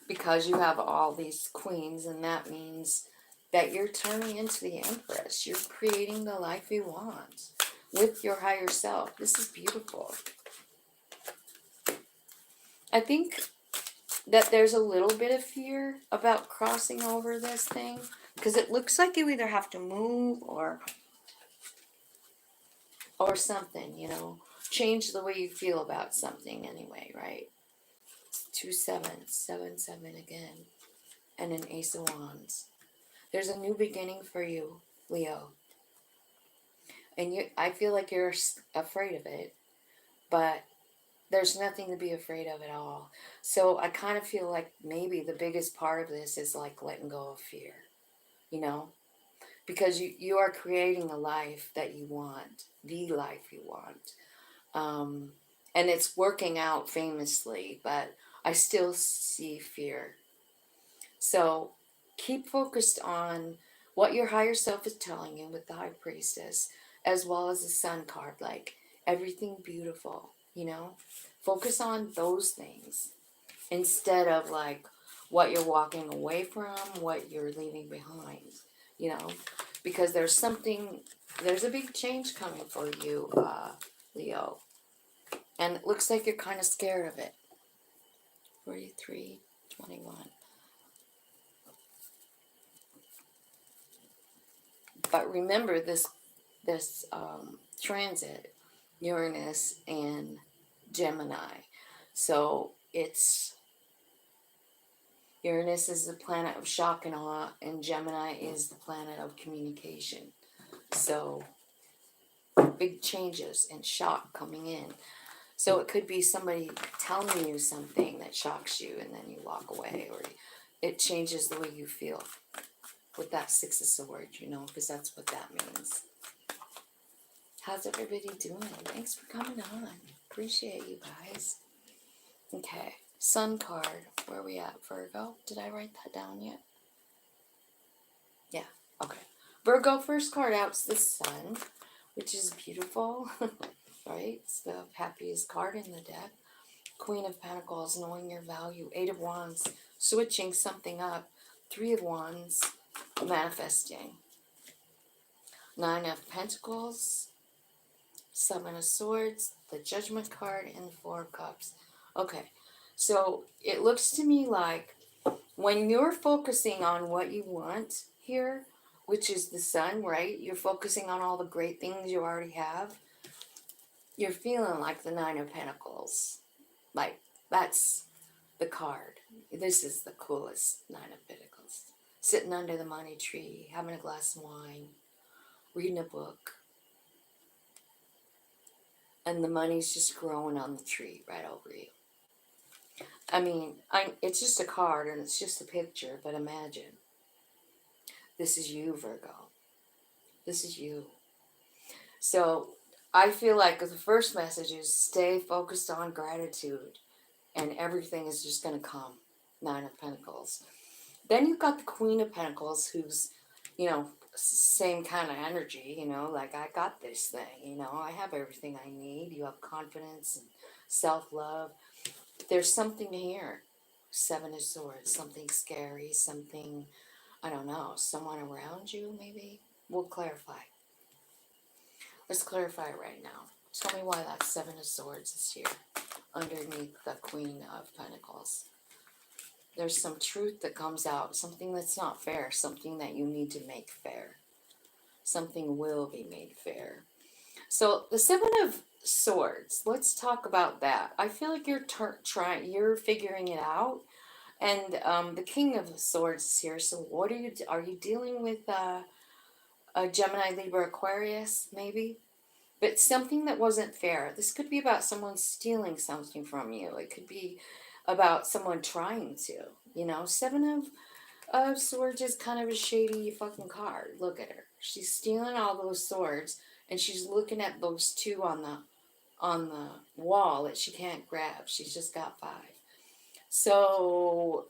Because you have all these queens, and that means that you're turning into the Empress. You're creating the life you want with your higher self. This is beautiful. I think that there's a little bit of fear about crossing over this thing, because it looks like you either have to move or something, you know, change the way you feel about something anyway, right? 2 sevens, 7 7 again, and an Ace of Wands. There's a new beginning for you, Leo, and I feel like you're afraid of it, but there's nothing to be afraid of at all. So I kind of feel like maybe the biggest part of this is like letting go of fear, you know, because you are creating a life that you want, the life you want. And it's working out famously, but I still see fear. So keep focused on what your higher self is telling you with the High Priestess, as well as the Sun card, like everything beautiful, you know? Focus on those things instead of like what you're walking away from, what you're leaving behind, you know? Because there's a big change coming for you, Leo. And it looks like you're kind of scared of it. 43, 21. But remember this transit, Uranus and Gemini. So Uranus is the planet of shock and awe, and Gemini is the planet of communication. So big changes and shock coming in. So it could be somebody telling you something that shocks you and then you walk away, or it changes the way you feel with that 6 of Swords, you know, because that's what that means. How's everybody doing? Thanks for coming on. Appreciate you guys. Okay, Sun card. Where are we at? Virgo? Did I write that down yet? Yeah, okay. Virgo, first card out is the Sun, which is beautiful. Right? It's the happiest card in the deck. Queen of Pentacles, knowing your value. 8 of Wands, switching something up. 3 of Wands, manifesting. 9 of Pentacles, 7 of Swords, the Judgment card, and the 4 of Cups. Okay, so it looks to me like when you're focusing on what you want here, which is the Sun, right? You're focusing on all the great things you already have. You're feeling like the 9 of Pentacles. Like, that's the card. This is the coolest 9 of Pentacles. Sitting under the money tree, having a glass of wine. reading a book, and the money's just growing on the tree right over you. I mean, it's just a card and it's just a picture, but imagine. This is you, Virgo. This is you. So I feel like the first message is stay focused on gratitude and everything is just going to come. Nine of Pentacles. Then you've got the Queen of Pentacles who's, same kind of energy, like I got this thing, I have everything I need. You have confidence and self-love. There's something here. Seven of Swords, something scary, something, I don't know, someone around you maybe? We'll clarify. Let's clarify right now. Tell me why that Seven of Swords is here underneath the Queen of Pentacles. There's some truth that comes out, something that's not fair, something that you need to make fair. Something will be made fair. So the Seven of Swords, let's talk about that. I feel like you're figuring it out. And the King of Swords is here. So what are you dealing with a Gemini, Libra, Aquarius, maybe? But something that wasn't fair. This could be about someone stealing something from you. It could be about someone trying to, Seven of Swords is kind of a shady fucking card. Look at her. She's stealing all those swords, and she's looking at those two on the wall that she can't grab. She's just got 5. So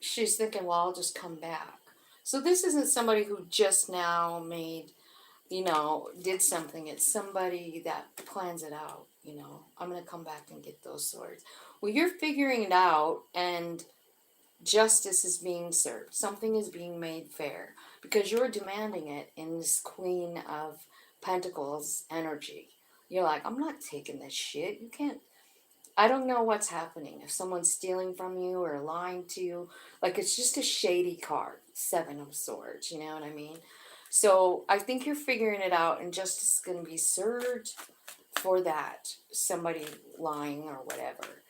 she's thinking, well, I'll just come back. So this isn't somebody who just now made, did something. It's somebody that plans it out, I'm going to come back and get those swords. Well, you're figuring it out, and justice is being served. Something is being made fair because you're demanding it in this Queen of Pentacles energy. You're like, I'm not taking this shit. You can't. I don't know what's happening. If someone's stealing from you or lying to you, like it's just a shady card. 7 of Swords, you know what I mean? So I think you're figuring it out, and justice is going to be served for that. Somebody lying or whatever.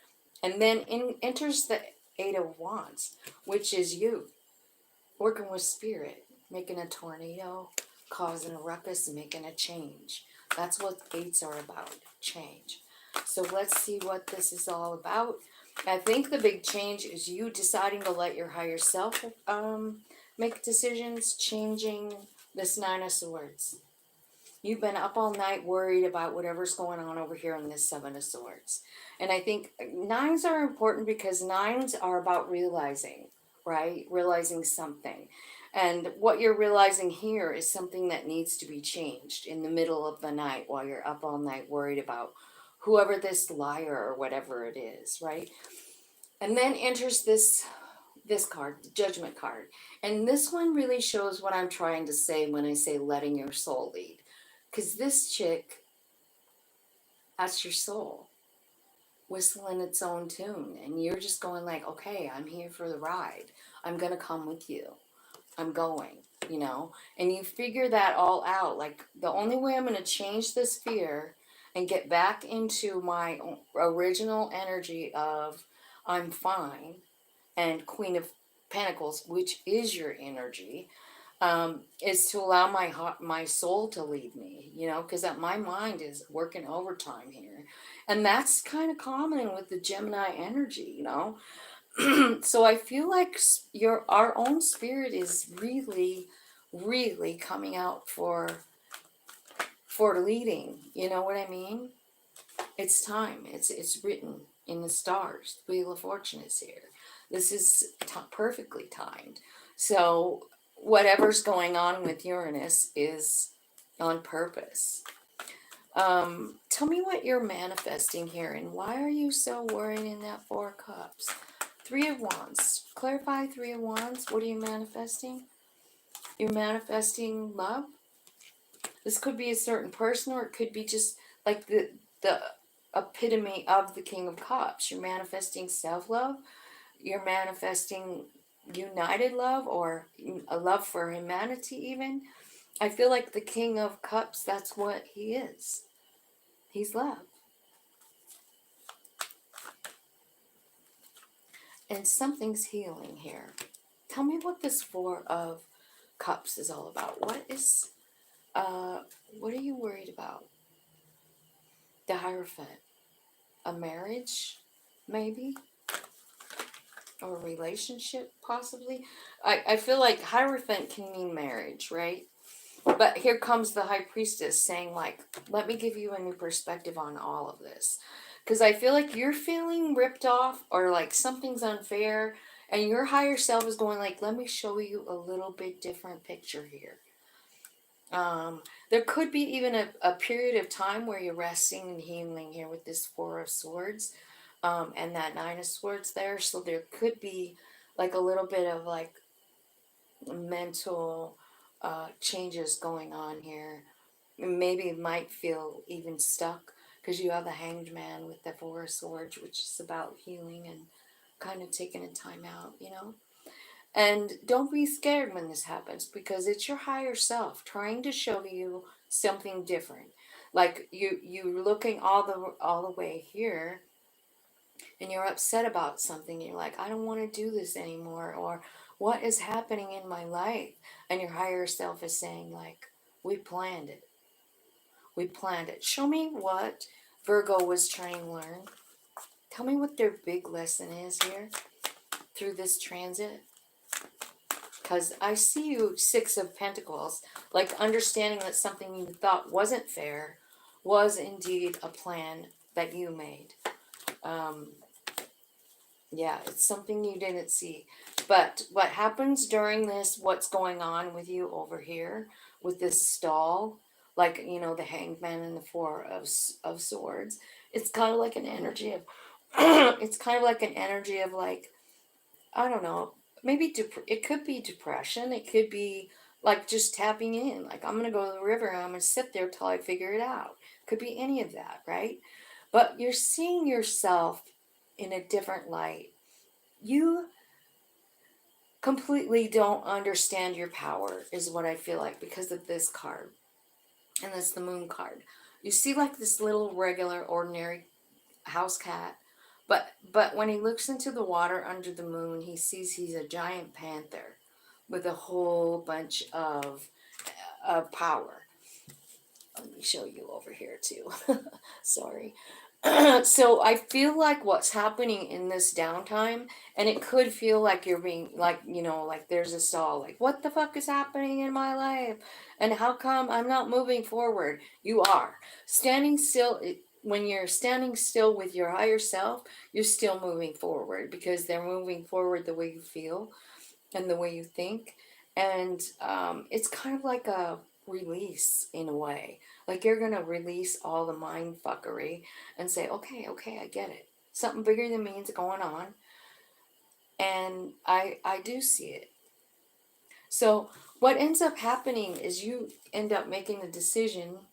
And then enters the 8 of Wands, which is you working with spirit, making a tornado, causing a ruckus, and making a change. That's what 8s are about, change. So let's see what this is all about. I think the big change is you deciding to let your higher self make decisions, changing this 9 of Swords. You've been up all night worried about whatever's going on over here in this 7 of Swords. And I think 9s are important because 9s are about realizing, right? Realizing something. And what you're realizing here is something that needs to be changed in the middle of the night while you're up all night worried about whoever this liar or whatever it is, right? And then enters this card, the Judgment card. And this one really shows what I'm trying to say when I say letting your soul lead. Because this chick, that's your soul, whistling its own tune. And you're just going like, okay, I'm here for the ride. I'm going to come with you. I'm going, And you figure that all out. Like, the only way I'm going to change this fear and get back into my original energy of I'm fine, and Queen of Pentacles, which is your energy, is to allow my soul to lead me, because my mind is working overtime here. And that's kind of common with the Gemini energy, So I feel like our own spirit is really, really coming out for leading. You know what I mean? It's time. It's written in the stars. The Wheel of Fortune is here. This is perfectly timed. So whatever's going on with Uranus is on purpose. Tell me what you're manifesting here, and why are you so worried in that 4 of Cups? 3 of Wands. Clarify 3 of Wands. What are you manifesting? You're manifesting love. This could be a certain person, or it could be just like the epitome of the King of Cups. You're manifesting self-love. You're manifesting united love, or a love for humanity even. I feel like the King of Cups, that's what he is. He's love. And something's healing here. Tell me what this 4 of Cups is all about. What is What are you worried about? The Hierophant. A marriage, maybe? Or a relationship, possibly? I feel like Hierophant can mean marriage, right? But here comes the High Priestess saying, like, let me give you a new perspective on all of this. Because I feel like you're feeling ripped off or like something's unfair. And your higher self is going like, let me show you a little bit different picture here. There could be even a period of time where you're resting and healing here with this Four of Swords. And that Nine of Swords there. So there could be like a little bit of like mental changes going on here. Maybe it might feel even stuck because you have the Hanged Man with the Four of Swords, which is about healing and kind of taking a time out, you know? And don't be scared when this happens because it's your higher self trying to show you something different. Like you're looking all the way here and you're upset about something. You're like, I don't want to do this anymore, or what is happening in my life? And your higher self is saying like, we planned it. We planned it. Show me what Virgo was trying to learn. Tell me what their big lesson is here through this transit. Because I see you, Six of Pentacles, like understanding that something you thought wasn't fair was indeed a plan that you made. Yeah, it's something you didn't see. But what happens during this, what's going on with you over here with this stall, like, you know, the Hanged Man and the Four of Swords, it's kind of like an energy of, it's kind of like an energy of like, I don't know, maybe it could be depression. It could be like just tapping in, like I'm going to go to the river and I'm going to sit there till I figure it out. Could be any of that, right? But you're seeing yourself in a different light. You completely don't understand your power is what I feel like because of this card. And that's the Moon card. You see like this little regular ordinary house cat, but when he looks into the water under the moon, he sees he's a giant panther with a whole bunch of power. Let me show you over here too. Sorry. So I feel like what's happening in this downtime, and it could feel like you're being like, you know, like there's a stall, like what the fuck is happening in my life and how come I'm not moving forward? You are standing still. When you're standing still with your higher self, you're still moving forward because they're moving forward the way you feel and the way you think. And it's kind of like a release in a way. Like you're going to release all the mind fuckery and say, okay, I get it. Something bigger than me is going on. And I do see it. So what ends up happening is you end up making a decision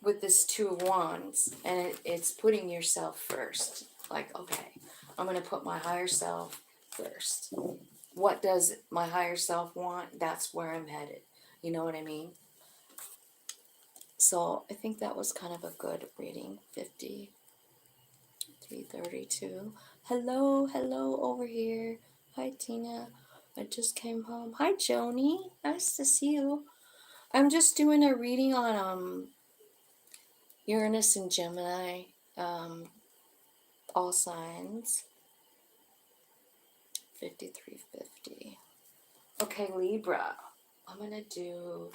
with this Two of Wands, and it's putting yourself first. Like, okay, I'm going to put my higher self first. What does my higher self want? That's where I'm headed. You know what I mean? So I think that was kind of a good reading. 5332. Hello over here. Hi, Tina. I just came home. Hi, Joni. Nice to see you. I'm just doing a reading on Uranus and Gemini, all signs. 5350. Okay, Libra. I'm going to do...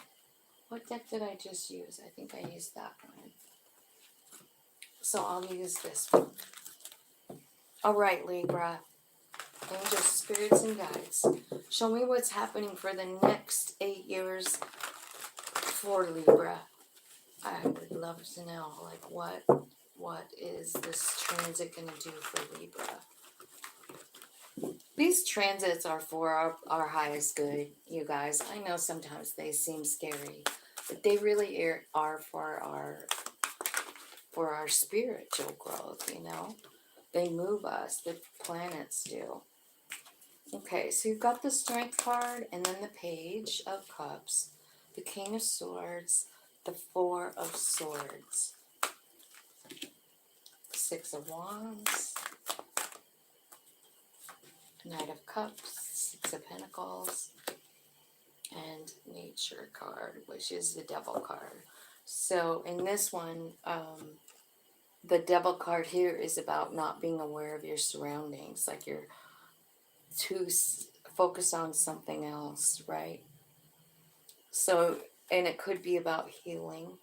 What deck did I just use? I think I used that one. So I'll use this one. All right, Libra. Angels, spirits, and guides. Show me what's happening for the next 8 years for Libra. I would love to know, like, what is this transit going to do for Libra? These transits are for our highest good, you guys. I know sometimes they seem scary, but they really are for our spiritual growth, you know. They move us, the planets do. Okay, so you've got the Strength card, and then the Page of Cups, the King of Swords, the Four of Swords, Six of Wands, Knight of Cups, Six of Pentacles, and nature card, which is the devil card. So in this one, the devil card here is about not being aware of your surroundings, like you're too focused on something else, right? So, and it could be about healing,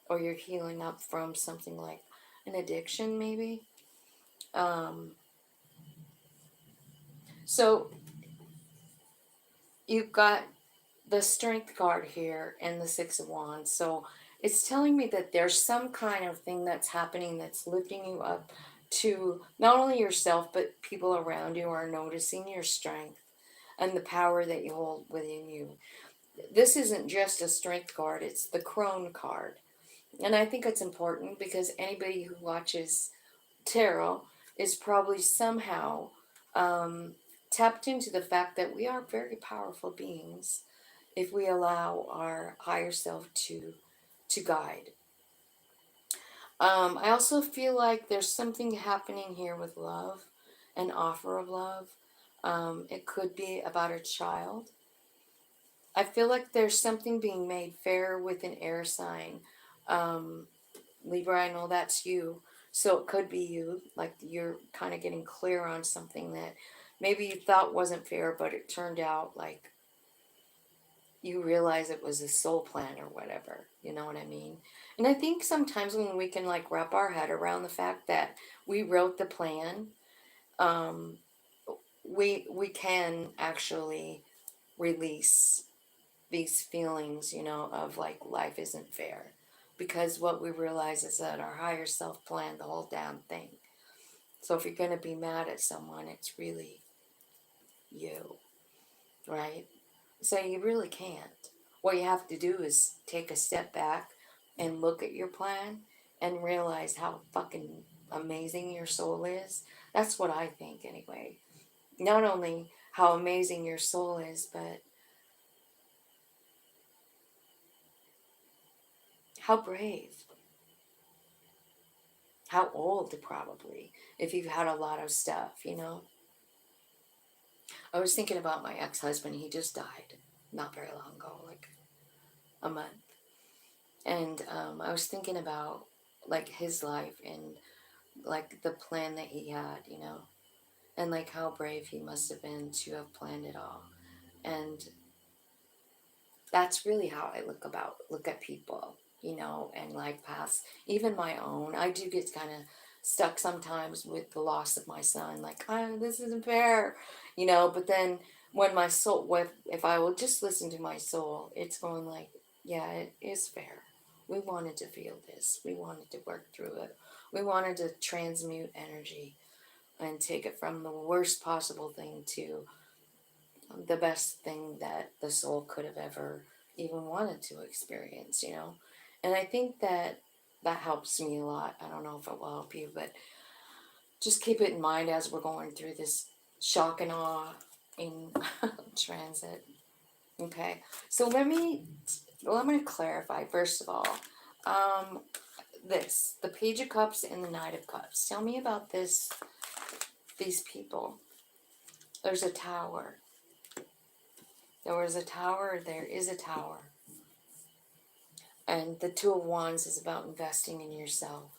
or you're healing up from something like an addiction, maybe. So you've got the strength card here and the Six of Wands. So it's telling me that there's some kind of thing that's happening that's lifting you up to not only yourself, but people around you are noticing your strength and the power that you hold within you. This isn't just a strength card, it's the crone card. And I think it's important because anybody who watches tarot is probably somehow tapped into the fact that we are very powerful beings if we allow our higher self to guide. I also feel like there's something happening here with love, an offer of love. It could be about a child. I feel like there's something being made fair with an air sign. Libra, I know that's you. So it could be you, like you're kind of getting clear on something that maybe you thought wasn't fair, but it turned out like you realize it was a soul plan or whatever. You know what I mean? And I think sometimes when we can like wrap our head around the fact that we wrote the plan, um, we can actually release these feelings, you know, of like life isn't fair. Because what we realize is that our higher self planned the whole damn thing. So if you're going to be mad at someone, it's really you, right? So you really can't. What you have to do is take a step back and look at your plan and realize how fucking amazing your soul is. That's what I think, anyway. Not only how amazing your soul is, but how brave, how old, probably, if you've had a lot of stuff, you know. I was thinking about my ex-husband. He just died not very long ago, like a month. And I was thinking about like his life and like the plan that he had, you know, and like how brave he must have been to have planned it all. And that's really how I look at people, you know, and life paths, even my own. I do get kind of stuck sometimes with the loss of my son, like, oh, this isn't fair, you know. But then when my soul, if I will just listen to my soul, it's going like, yeah, it is fair. We wanted to feel this. We wanted to work through it. We wanted to transmute energy and take it from the worst possible thing to the best thing that the soul could have ever even wanted to experience, you know. And I think that that helps me a lot. I don't know if it will help you, but just keep it in mind as we're going through this shock and awe in transit. Okay, so let me clarify first of all. Um, the Page of Cups and the Knight of Cups. Tell me about these people. There's a tower. There was a tower, there is a tower. And the Two of Wands is about investing in yourself.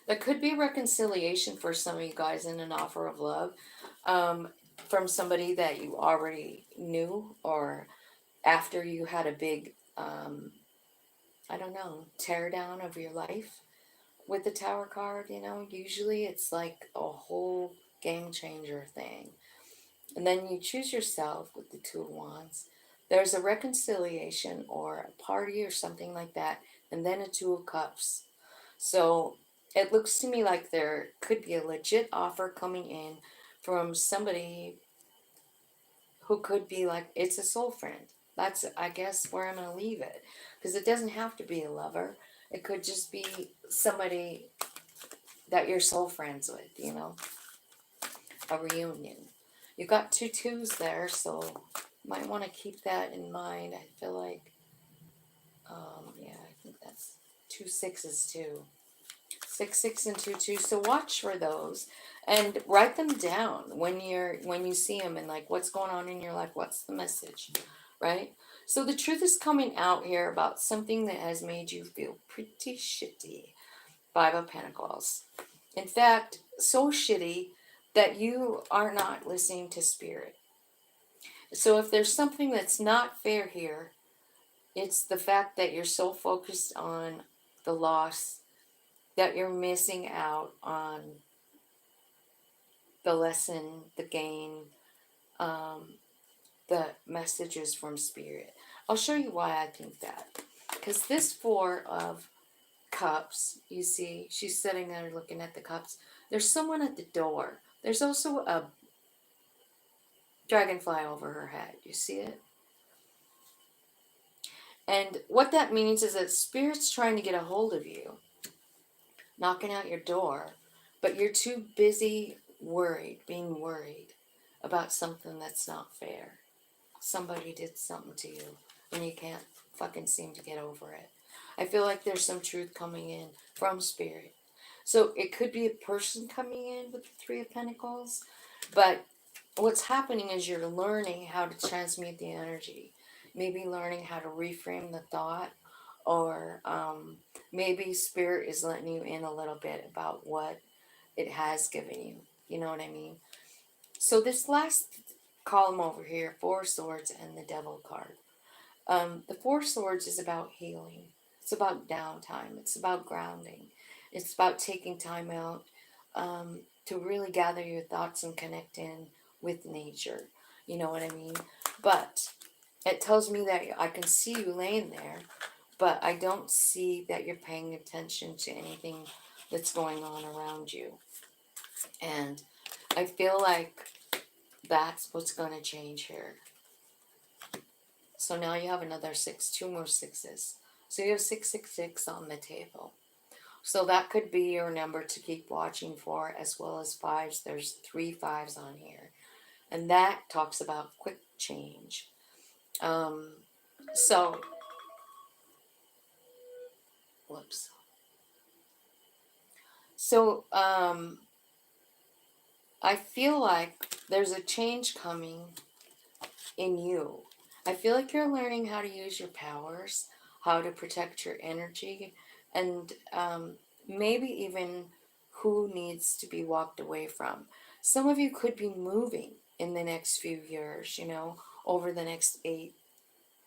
There could be a reconciliation for some of you guys in an offer of love from somebody that you already knew, or after you had a big, I don't know, tear down of your life with the Tower card, you know. Usually it's like a whole game changer thing. And then you choose yourself with the Two of Wands. There's a reconciliation or a party or something like that, and then a Two of Cups. So it looks to me like there could be a legit offer coming in from somebody who could be like, it's a soul friend. That's, I guess, where I'm going to leave it. Because it doesn't have to be a lover. It could just be somebody that you're soul friends with, you know. A reunion. You got two twos there, so might want to keep that in mind. I feel like, yeah, I think that's 2 6s too. 6, 6, and 2, 2. So watch for those and write them down when you see them, and like what's going on in your life. What's the message, right? So the truth is coming out here about something that has made you feel pretty shitty. 5 of Pentacles. In fact, so shitty that you are not listening to spirit. So if there's something that's not fair here, it's the fact that you're so focused on the loss that you're missing out on the lesson, the gain, the messages from spirit. I'll show you why I think that. Because this 4 of Cups, you see, she's sitting there looking at the cups. There's someone at the door. There's also a dragonfly over her head. You see it? And what that means is that spirit's trying to get a hold of you, knocking out your door, but you're too busy being worried about something that's not fair. Somebody did something to you and you can't fucking seem to get over it. I feel like there's some truth coming in from spirit. So it could be a person coming in with the 3 of Pentacles, but what's happening is you're learning how to transmute the energy. Maybe learning how to reframe the thought, or maybe spirit is letting you in a little bit about what it has given you. You know what I mean? So this last column over here, 4 swords and the devil card. The 4 swords is about healing. It's about downtime. It's about grounding. It's about taking time out to really gather your thoughts and connect in with nature. You know what I mean? But it tells me that I can see you laying there, but I don't see that you're paying attention to anything that's going on around you. And I feel like that's what's going to change here. So now you have another 6, 2 more 6s. So you have 666 on the table. So that could be your number to keep watching for, as well as 5s. There's 3 5s on here. And that talks about quick change. Whoops. So, I feel like there's a change coming in you. I feel like you're learning how to use your powers, how to protect your energy, and maybe even who needs to be walked away from. Some of you could be moving in the next few years, you know, over the next eight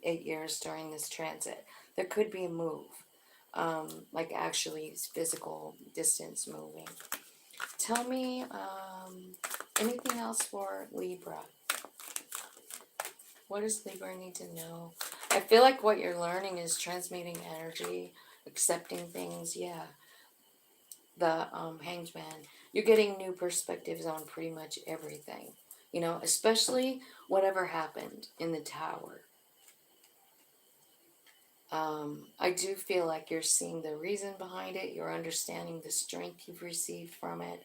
years during this transit. There could be a move, like actually physical distance moving. Tell me anything else for Libra. What does Libra need to know? I feel like what you're learning is transmuting energy, accepting things. Yeah. The Hanged Man. You're getting new perspectives on pretty much everything. You know, especially whatever happened in the tower. I do feel like you're seeing the reason behind it. You're understanding the strength you've received from it.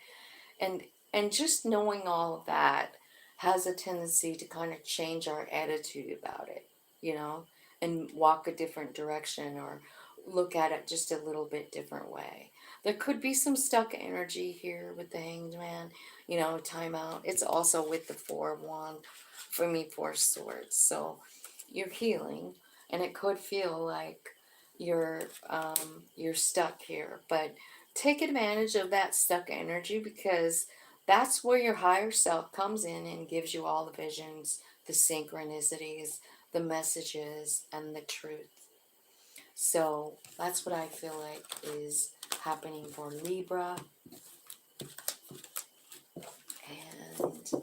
And just knowing all of that has a tendency to kind of change our attitude about it, you know, and walk a different direction or look at it just a little bit different way. There could be some stuck energy here with the Hanged Man, you know, timeout. It's also with the 4 of Wands, for me, 4 swords. So you're healing, and it could feel like you're stuck here, but take advantage of that stuck energy, because that's where your higher self comes in and gives you all the visions, the synchronicities, the messages, and the truth. So that's what I feel like is happening for Libra. And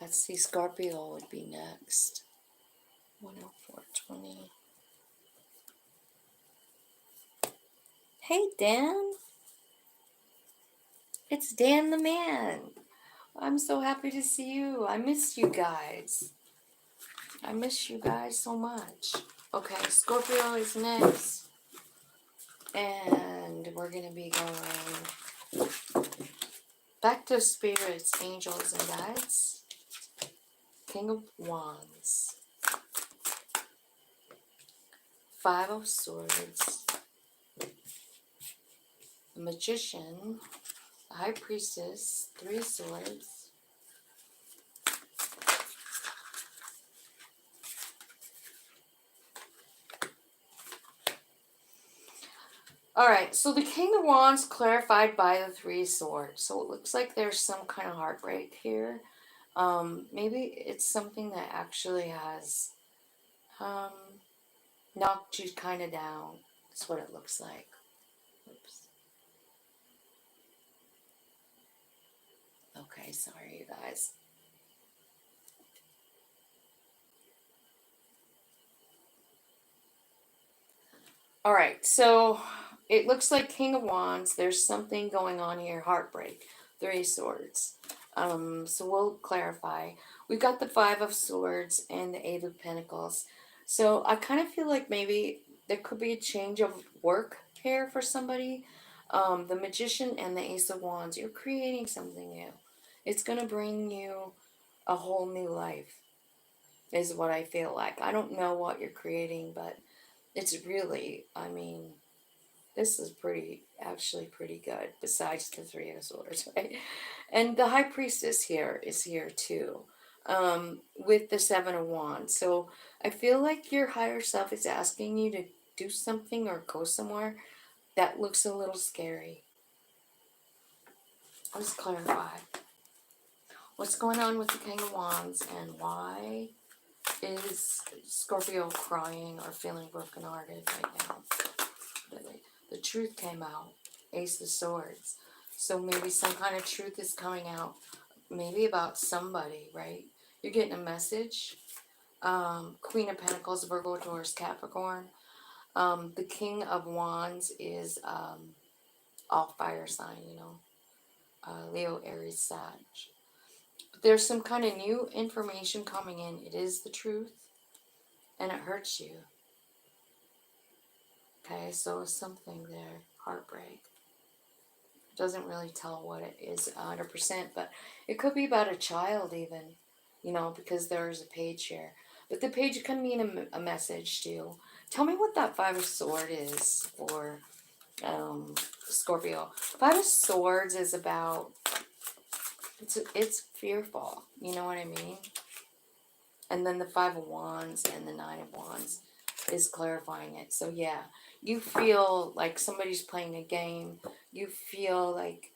let's see, Scorpio would be next. 10420. Hey, Dan. It's Dan the Man. I'm so happy to see you. I miss you guys. I miss you guys so much. Okay, Scorpio is next. And we're going to be going back to spirits, angels, and guides. King of Wands. 5 of Swords. the Magician, the High Priestess, Three of Swords. Alright, so the King of Wands clarified by the Three of Swords. So it looks like there's some kind of heartbreak here. Maybe it's something that actually has knocked you kind of down. That's what it looks like. Oops. Okay, sorry you guys. Alright, so it looks like King of Wands. There's something going on here. Heartbreak. Three of Swords. So we'll clarify. We got the Five of Swords and the Eight of Pentacles. So I kind of feel like maybe there could be a change of work here for somebody. The Magician and the Ace of Wands. You're creating something new. It's going to bring you a whole new life, is what I feel like. I don't know what you're creating, but it's really, I mean, this is actually pretty good, besides the Three of Swords, right? And the High Priestess here is here too, with the Seven of Wands. So I feel like your higher self is asking you to do something or go somewhere that looks a little scary. Let's clarify. What's going on with the King of Wands, and why is Scorpio crying or feeling brokenhearted right now? The truth came out. Ace of Swords. So maybe some kind of truth is coming out. Maybe about somebody, right? You're getting a message. Queen of Pentacles, Virgo, Taurus, Capricorn. The King of Wands is all fire sign, you know. Leo, Aries, Sag. But there's some kind of new information coming in. It is the truth. And it hurts you. Okay, so something there. Heartbreak. Doesn't really tell what it is 100%, but it could be about a child even, you know, because there is a page here. But the page can mean a message too. Tell me what that Five of Swords is for Scorpio. Five of Swords is about, it's fearful, you know what I mean? And then the Five of Wands and the Nine of Wands is clarifying it. So yeah, you feel like somebody's playing a game. You feel like,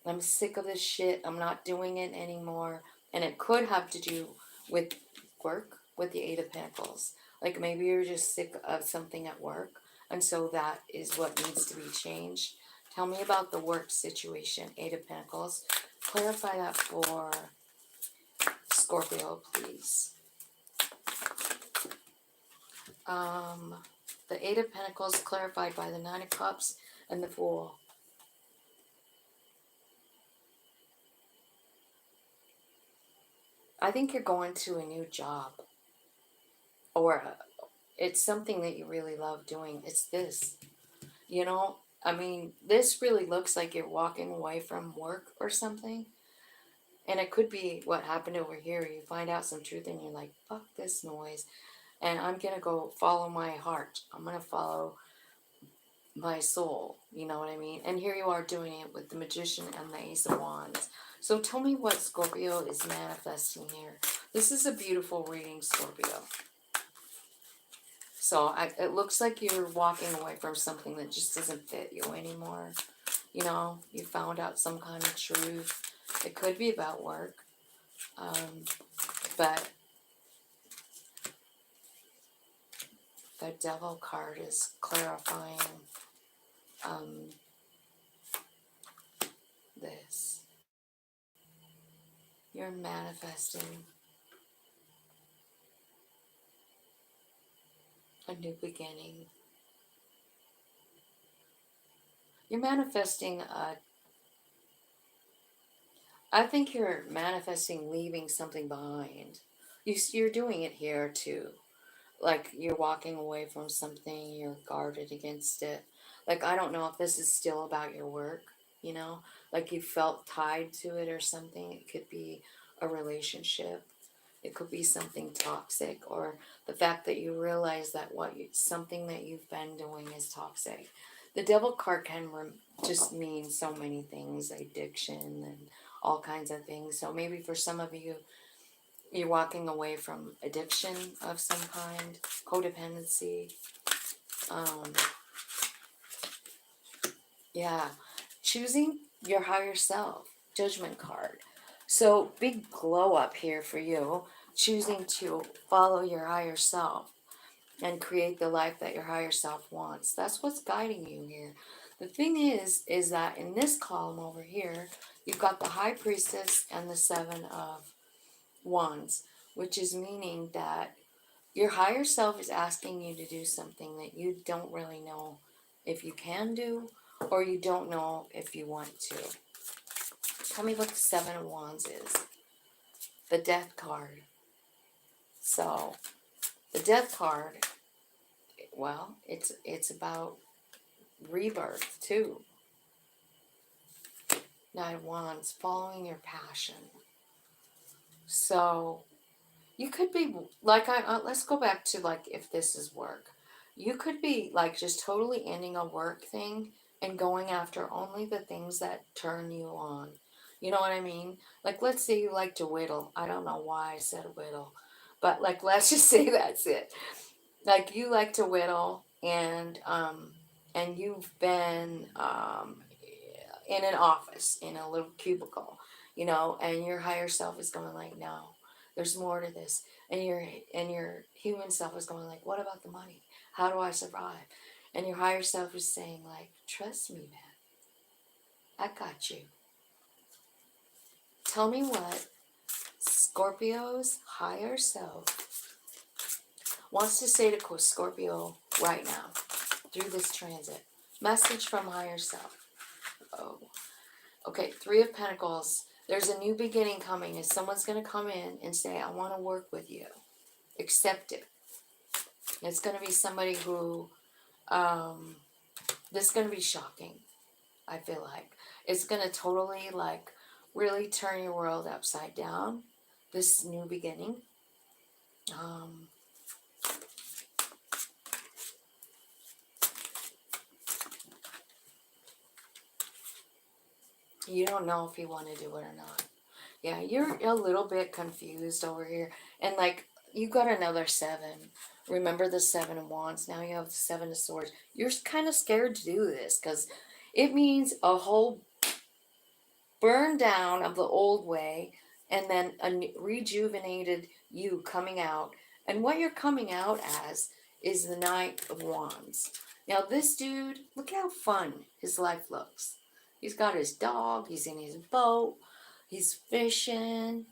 I'm sick of this shit. I'm not doing it anymore. And it could have to do with work, with the Eight of Pentacles. Like maybe you're just sick of something at work. And so that is what needs to be changed. Tell me about the work situation. Eight of Pentacles. Clarify that for Scorpio, please. The Eight of Pentacles clarified by the Nine of Cups and the Fool. I think you're going to a new job. Or it's something that you really love doing. It's this. You know, I mean, this really looks like you're walking away from work or something. And it could be what happened over here. You find out some truth and you're like, fuck this noise. And I'm going to go follow my heart. I'm going to follow my soul. You know what I mean? And here you are doing it with the Magician and the Ace of Wands. So tell me what Scorpio is manifesting here. This is a beautiful reading, Scorpio. So it looks like you're walking away from something that just doesn't fit you anymore. You know, you found out some kind of truth. It could be about work. But the Devil card is clarifying this. You're manifesting a new beginning. You're manifesting I think you're manifesting leaving something behind. You're doing it here too. Like you're walking away from something, you're guarded against it. Like I don't know if this is still about your work, you know? Like you felt tied to it or something. It could be a relationship. It could be something toxic, or the fact that you realize that something that you've been doing is toxic. The devil card can just mean so many things, addiction and all kinds of things. So maybe for some of you, you're walking away from addiction of some kind, codependency. Yeah, choosing your higher self, judgment card. So big glow up here for you, choosing to follow your higher self and create the life that your higher self wants. That's what's guiding you here. The thing is that in this column over here, you've got the High Priestess and the Seven of Wands, which is meaning that your higher self is asking you to do something that you don't really know if you can do, or you don't know if you want to. Tell me what the Seven of Wands is. The Death card. So, the Death card, well, it's about rebirth too. Nine of Wands, following your passion. So, you could be, like, let's go back to, like, if this is work. You could be, like, just totally ending a work thing and going after only the things that turn you on. You know what I mean? Like, let's say you like to whittle. I don't know why I said whittle. But, like, let's just say that's it. Like, you like to whittle, and you've been, in an office, in a little cubicle, you know, and your higher self is going like, no, there's more to this. And your human self is going like, what about the money? How do I survive? And your higher self is saying like, trust me, man. I got you. Tell me what Scorpio's higher self wants to say to Scorpio right now through this transit. Message from higher self. Oh, okay. Three of Pentacles. There's a new beginning coming, and someone's going to come in and say, I want to work with you. Accept it. It's going to be somebody who, this is going to be shocking, I feel like. It's going to totally, like, really turn your world upside down, this new beginning. You don't know if you want to do it or not. Yeah, you're a little bit confused over here. And, like, you got another seven. Remember the Seven of Wands. Now you have the Seven of Swords. You're kind of scared to do this because it means a whole burn down of the old way and then a rejuvenated you coming out. And what you're coming out as is the Knight of Wands. Now, this dude, look how fun his life looks. He's got his dog, he's in his boat, he's fishing,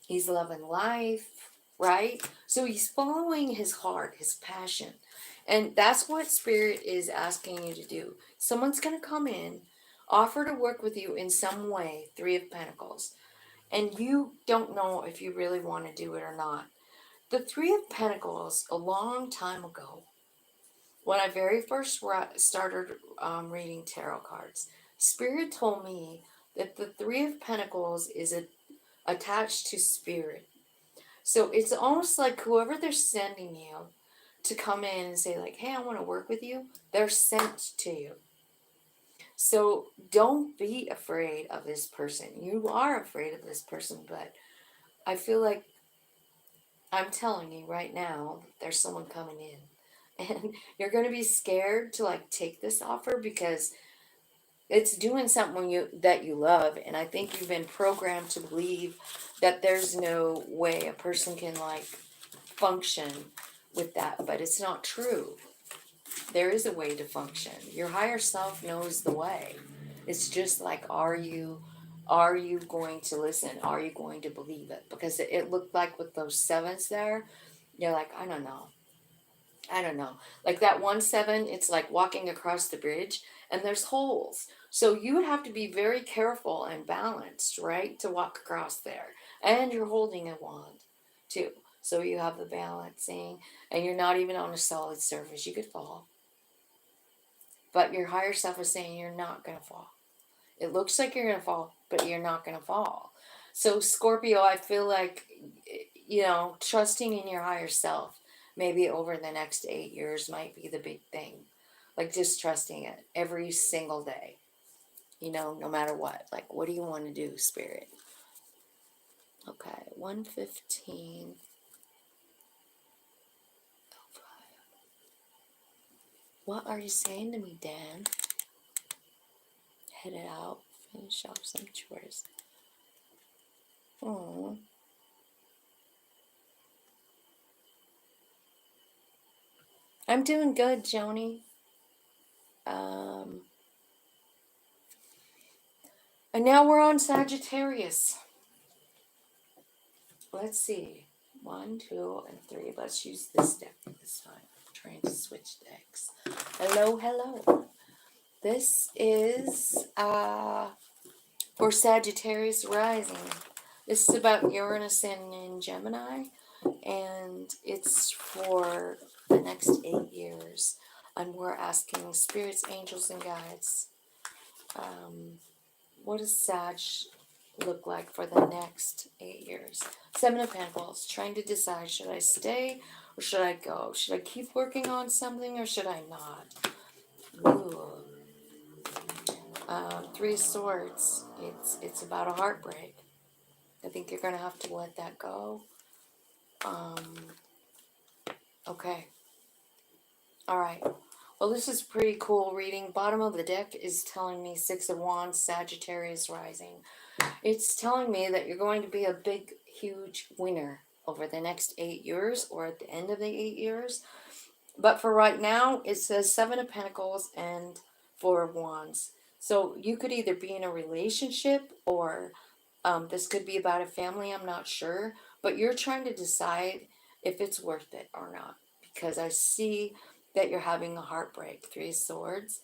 he's loving life, right? So he's following his heart, his passion. And that's what Spirit is asking you to do. Someone's going to come in, offer to work with you in some way, Three of Pentacles, and you don't know if you really want to do it or not. The Three of Pentacles, a long time ago, when I very first started reading tarot cards, Spirit told me that the Three of Pentacles is attached to Spirit. So it's almost like whoever they're sending you to come in and say like, hey, I want to work with you, they're sent to you. So don't be afraid of this person. You are afraid of this person, but I feel like I'm telling you right now, there's someone coming in. And you're going to be scared to like take this offer because it's doing something that you love. And I think you've been programmed to believe that there's no way a person can like function with that, but it's not true. There is a way to function. Your higher self knows the way. It's just like, are you going to listen? Are you going to believe it? Because it looked like with those sevens there, you're like, I don't know. Like that 1-7, it's like walking across the bridge and there's holes. So you would have to be very careful and balanced, right, to walk across there. And you're holding a wand too. So you have the balancing and you're not even on a solid surface. You could fall. But your higher self is saying you're not going to fall. It looks like you're going to fall, but you're not going to fall. So Scorpio, I feel like, trusting in your higher self maybe over the next 8 years might be the big thing. like just trusting it every single day, you know, no matter what. Like, what do you want to do, Spirit? Okay, 115. What are you saying to me, Dan? Headed out, finish off some chores. Oh. I'm doing good, Joni. And now we're on Sagittarius. Let's see. 1, 2, and 3. Let's use this deck this time. I'm trying to switch decks. Hello, hello. This is for Sagittarius rising. This is about Uranus in Gemini, and it's for the next 8 years. And we're asking spirits, angels, and guides, what does Sag look like for the next 8 years? 7 of Pentacles, trying to decide, should I stay or should I go? Should I keep working on something or should I not? Ooh. 3 of Swords, it's about a heartbreak. I think you're going to have to let that go. Okay. All right. Well, this is pretty cool reading. Bottom of the deck is telling me 6 of Wands, Sagittarius rising. It's telling me that you're going to be a big, huge winner over the next 8 years or at the end of the 8 years. But for right now, it says 7 of Pentacles and 4 of Wands. So you could either be in a relationship or this could be about a family. I'm not sure. But you're trying to decide if it's worth it or not. Because I see that you're having a heartbreak. 3 of Swords.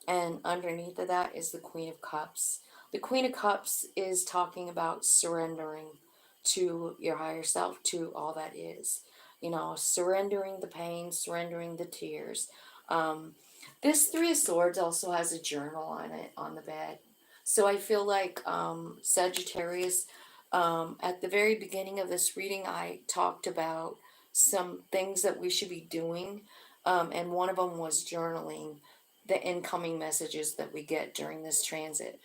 And underneath of that is the Queen of Cups. The Queen of Cups is talking about surrendering to your higher self, to all that is. You know, surrendering the pain, surrendering the tears. This 3 of Swords also has a journal on it, on the bed. So I feel like Sagittarius, at the very beginning of this reading, I talked about some things that we should be doing. And one of them was journaling the incoming messages that we get during this transit.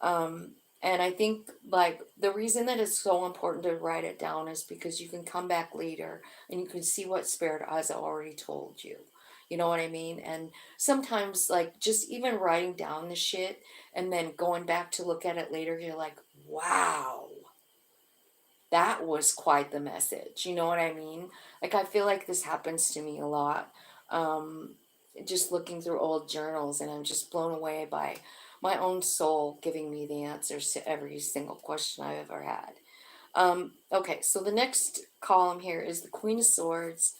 And I think, like, the reason that it's so important to write it down is because you can come back later and you can see what Spirit has already told you. You know what I mean? And sometimes, like, just even writing down the shit and then going back to look at it later, you're like, wow, that was quite the message. You know what I mean? Like, I feel like this happens to me a lot. Just looking through old journals, and I'm just blown away by my own soul giving me the answers to every single question I've ever had. Okay, so the next column here is the Queen of Swords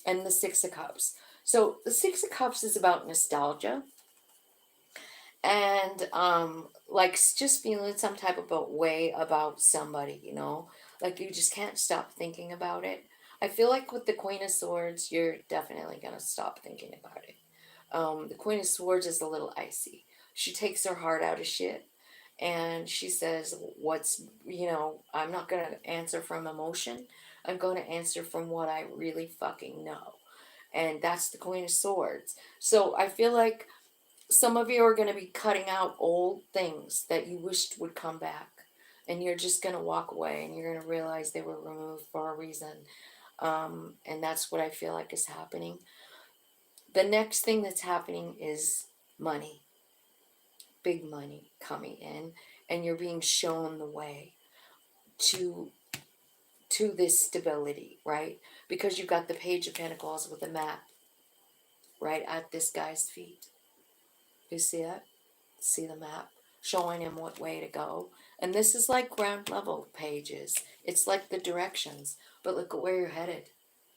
and the 6 of Cups. So the 6 of Cups is about nostalgia and like just feeling some type of a way about somebody, you know, like you just can't stop thinking about it. I feel like with the Queen of Swords, you're definitely going to stop thinking about it. The Queen of Swords is a little icy. She takes her heart out of shit. And she says, you know, I'm not going to answer from emotion. I'm going to answer from what I really fucking know. And that's the Queen of Swords. So I feel like some of you are going to be cutting out old things that you wished would come back. And you're just going to walk away and you're going to realize they were removed for a reason. And that's what I feel like is happening. The next thing that's happening is money. Big money coming in. And you're being shown the way to this stability, right? Because you've got the Page of Pentacles with a map right at this guy's feet. You see it? See the map showing him what way to go. And this is like ground level pages. It's like the directions. But look at where you're headed.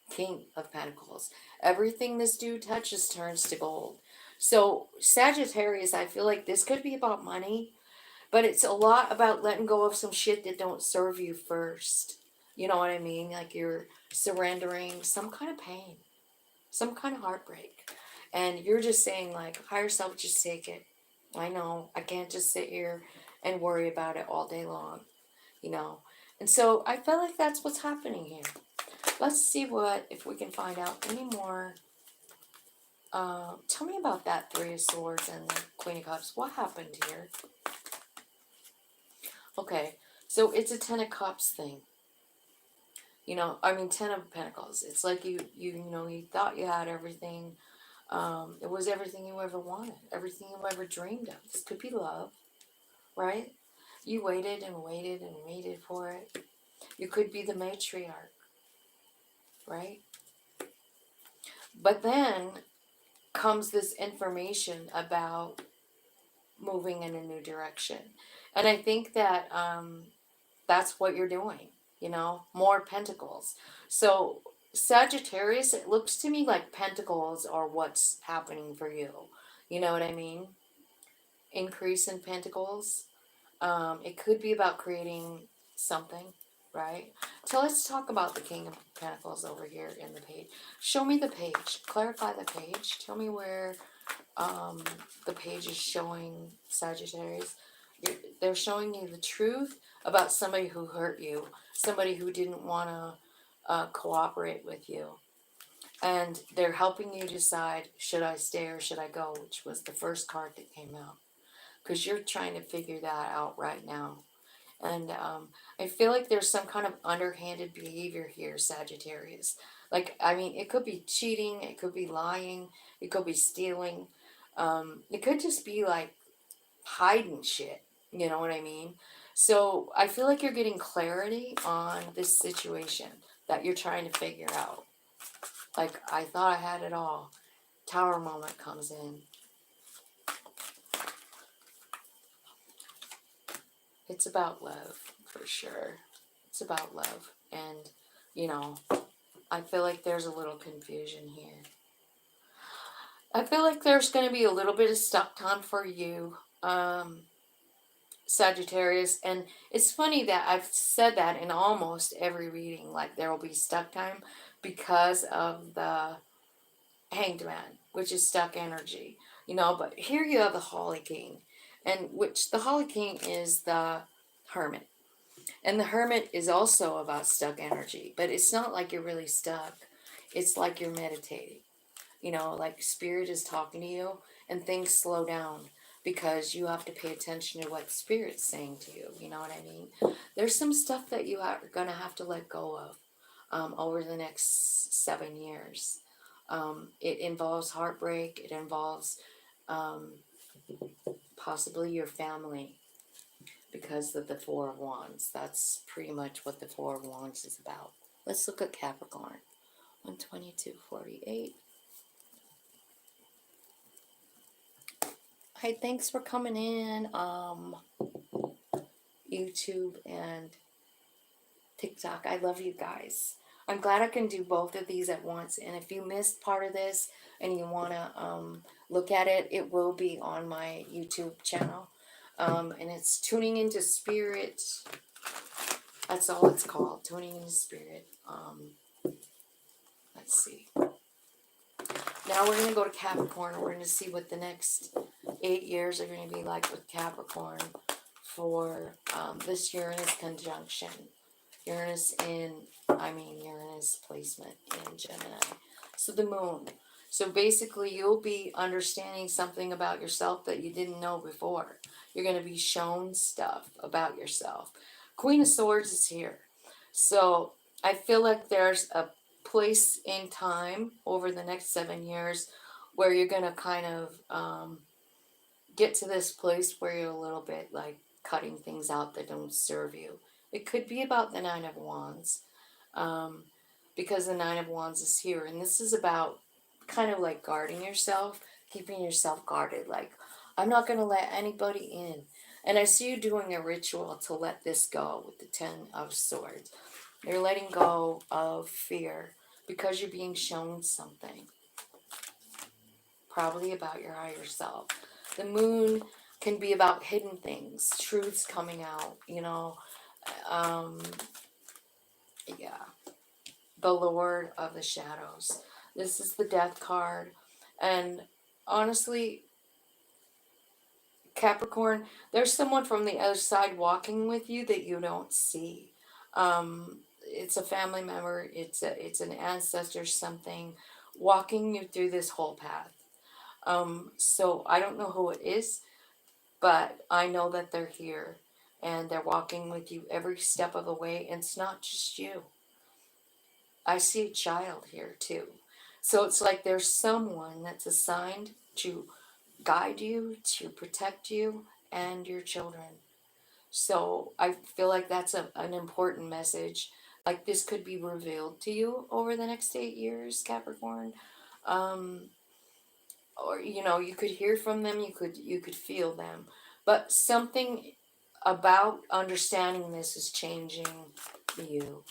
King of Pentacles. Everything this dude touches turns to gold. So Sagittarius, I feel like this could be about money, but it's a lot about letting go of some shit that don't serve you first. You know what I mean? Like you're surrendering some kind of pain, some kind of heartbreak. And you're just saying, like, higher self, just take it. I know, I can't just sit here and worry about it all day long, you know. And so I feel like that's what's happening here. Let's see if we can find out any more Tell me about that Three of Swords and the Queen of Cups. What happened here? Okay, so it's a Ten of Cups thing. You know, I mean, Ten of Pentacles. It's like you know, you thought you had everything. It was everything you ever wanted, everything you ever dreamed of. This could be love, right? You waited and waited and waited for it. You could be the matriarch, right? But then comes this information about moving in a new direction. And I think that that's what you're doing, you know, more pentacles. So Sagittarius, it looks to me like pentacles are what's happening for you. You know what I mean? Increase in pentacles. It could be about creating something, right? So let's talk about the King of Pentacles over here in the page. Show me the page. Clarify the page. Tell me where the page is showing Sagittarius. They're showing you the truth about somebody who hurt you, somebody who didn't want to cooperate with you. And they're helping you decide, should I stay or should I go, which was the first card that came out. Because you're trying to figure that out right now. And I feel like there's some kind of underhanded behavior here, Sagittarius. Like, I mean, it could be cheating, it could be lying, it could be stealing. It could just be like hiding shit. You know what I mean? So I feel like you're getting clarity on this situation that you're trying to figure out. Like, I thought I had it all. Tower moment comes in. It's about love, for sure. It's about love. And, you know, I feel like there's a little confusion here. I feel like there's going to be a little bit of stuck time for you, Sagittarius. And it's funny that I've said that in almost every reading, like there will be stuck time because of the Hanged Man, which is stuck energy, you know. But here you have the Holly King, and which the Holly King is the Hermit. And the Hermit is also about stuck energy, but it's not like you're really stuck. It's like you're meditating. You know, like Spirit is talking to you and things slow down because you have to pay attention to what Spirit's saying to you. You know what I mean? There's some stuff that you are going to have to let go of over the next 7 years. It involves heartbreak. It involves possibly your family because of the Four of Wands. That's pretty much what the Four of Wands is about. Let's look at Capricorn. 122.48. Hi, thanks for coming in, YouTube and TikTok. I love you guys. I'm glad I can do both of these at once. And if you missed part of this and you want to look at it, it will be on my YouTube channel. And it's Tuning into Spirit. That's all it's called, Tuning into Spirit. Let's see. Now we're going to go to Capricorn. We're going to see what the next 8 years are going to be like with Capricorn for this Uranus conjunction. Uranus placement in Gemini. So the moon. So basically you'll be understanding something about yourself that you didn't know before. You're going to be shown stuff about yourself. Queen of Swords is here. So I feel like there's a place in time over the next 7 years where you're going to kind of get to this place where you're a little bit like cutting things out that don't serve you. It could be about the Nine of Wands, because the Nine of Wands is here. And this is about kind of like guarding yourself, keeping yourself guarded. Like, I'm not going to let anybody in. And I see you doing a ritual to let this go with the Ten of Swords. You're letting go of fear because you're being shown something. Probably about your higher self. The moon can be about hidden things, truths coming out, you know. Yeah. The Lord of the Shadows. This is the Death card. And honestly, Capricorn, there's someone from the other side walking with you that you don't see. It's a family member. It's an ancestor, something walking you through this whole path. So I don't know who it is, but I know that they're here and they're walking with you every step of the way. And it's not just you. I see a child here too. So it's like there's someone that's assigned to guide you, to protect you and your children. So I feel like that's an important message. Like this could be revealed to you over the next 8 years, Capricorn. Um, or you could hear from them, you could feel them, but something about understanding this is changing you.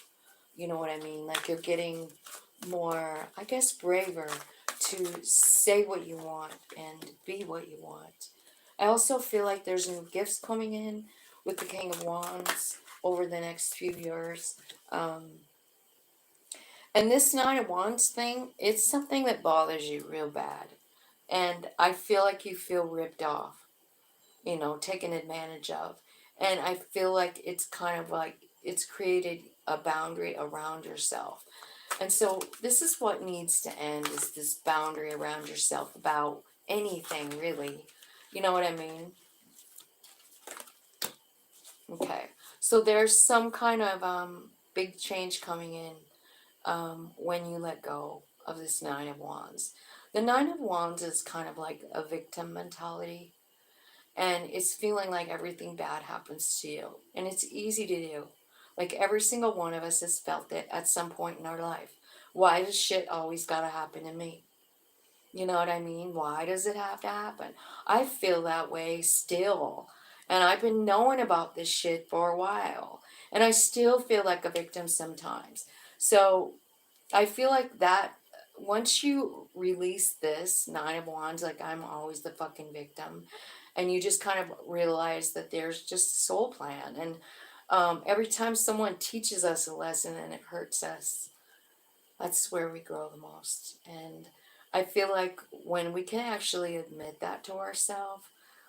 You know what I mean? Like you're getting more, I guess, braver to say what you want and be what you want. I also feel like there's new gifts coming in with the King of Wands over the next few years. And this Nine of Wands thing, it's something that bothers you real bad. And I feel like you feel ripped off, taken advantage of. And I feel like it's kind of like it's created a boundary around yourself. And so this is what needs to end, is this boundary around yourself about anything, really. You know what I mean? Okay. So there's some kind of big change coming in when you let go of this Nine of Wands. The Nine of Wands is kind of like a victim mentality. And it's feeling like everything bad happens to you. And it's easy to do. Like every single one of us has felt it at some point in our life. Why does shit always gotta happen to me? You know what I mean? Why does it have to happen? I feel that way still. And I've been knowing about this shit for a while. And I still feel like a victim sometimes. So I feel like that once you release this Nine of Wands, like I'm always the fucking victim, and you just kind of realize that there's just soul plan. And every time someone teaches us a lesson and it hurts us, that's where we grow the most. And I feel like when we can actually admit that to ourselves,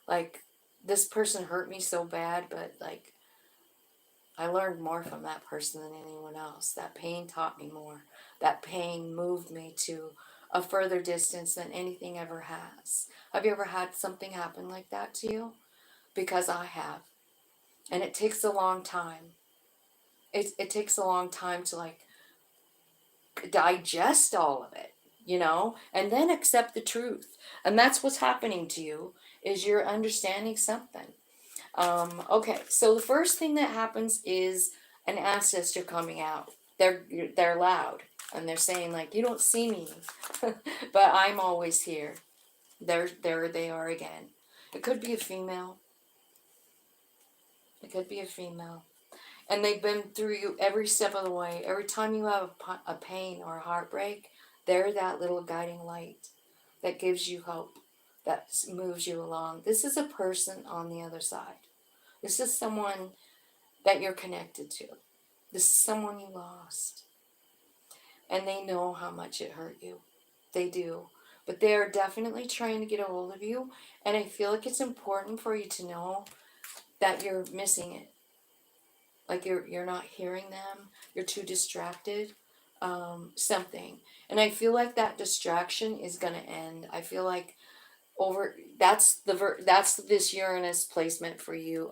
like this person hurt me so bad, but like I learned more from that person than anyone else. That pain taught me more. That pain moved me to a further distance than anything ever has. Have you ever had something happen like that to you? Because I have. And it takes a long time. It takes a long time to like digest all of it, and then accept the truth. And that's what's happening to you, is you're understanding something. Okay, so the first thing that happens is an ancestor coming out. They're loud and they're saying like, you don't see me, but I'm always here. There they are again. It could be a female. It could be a female. And they've been through you every step of the way. Every time you have a pain or a heartbreak, they're that little guiding light that gives you hope, that moves you along. This is a person on the other side. This is someone that you're connected to. This is someone you lost. And they know how much it hurt you. They do. But they are definitely trying to get a hold of you. And I feel like it's important for you to know that you're missing it. Like you're not hearing them. You're too distracted. Something. And I feel like that distraction is going to end. I feel like that's this Uranus placement for you,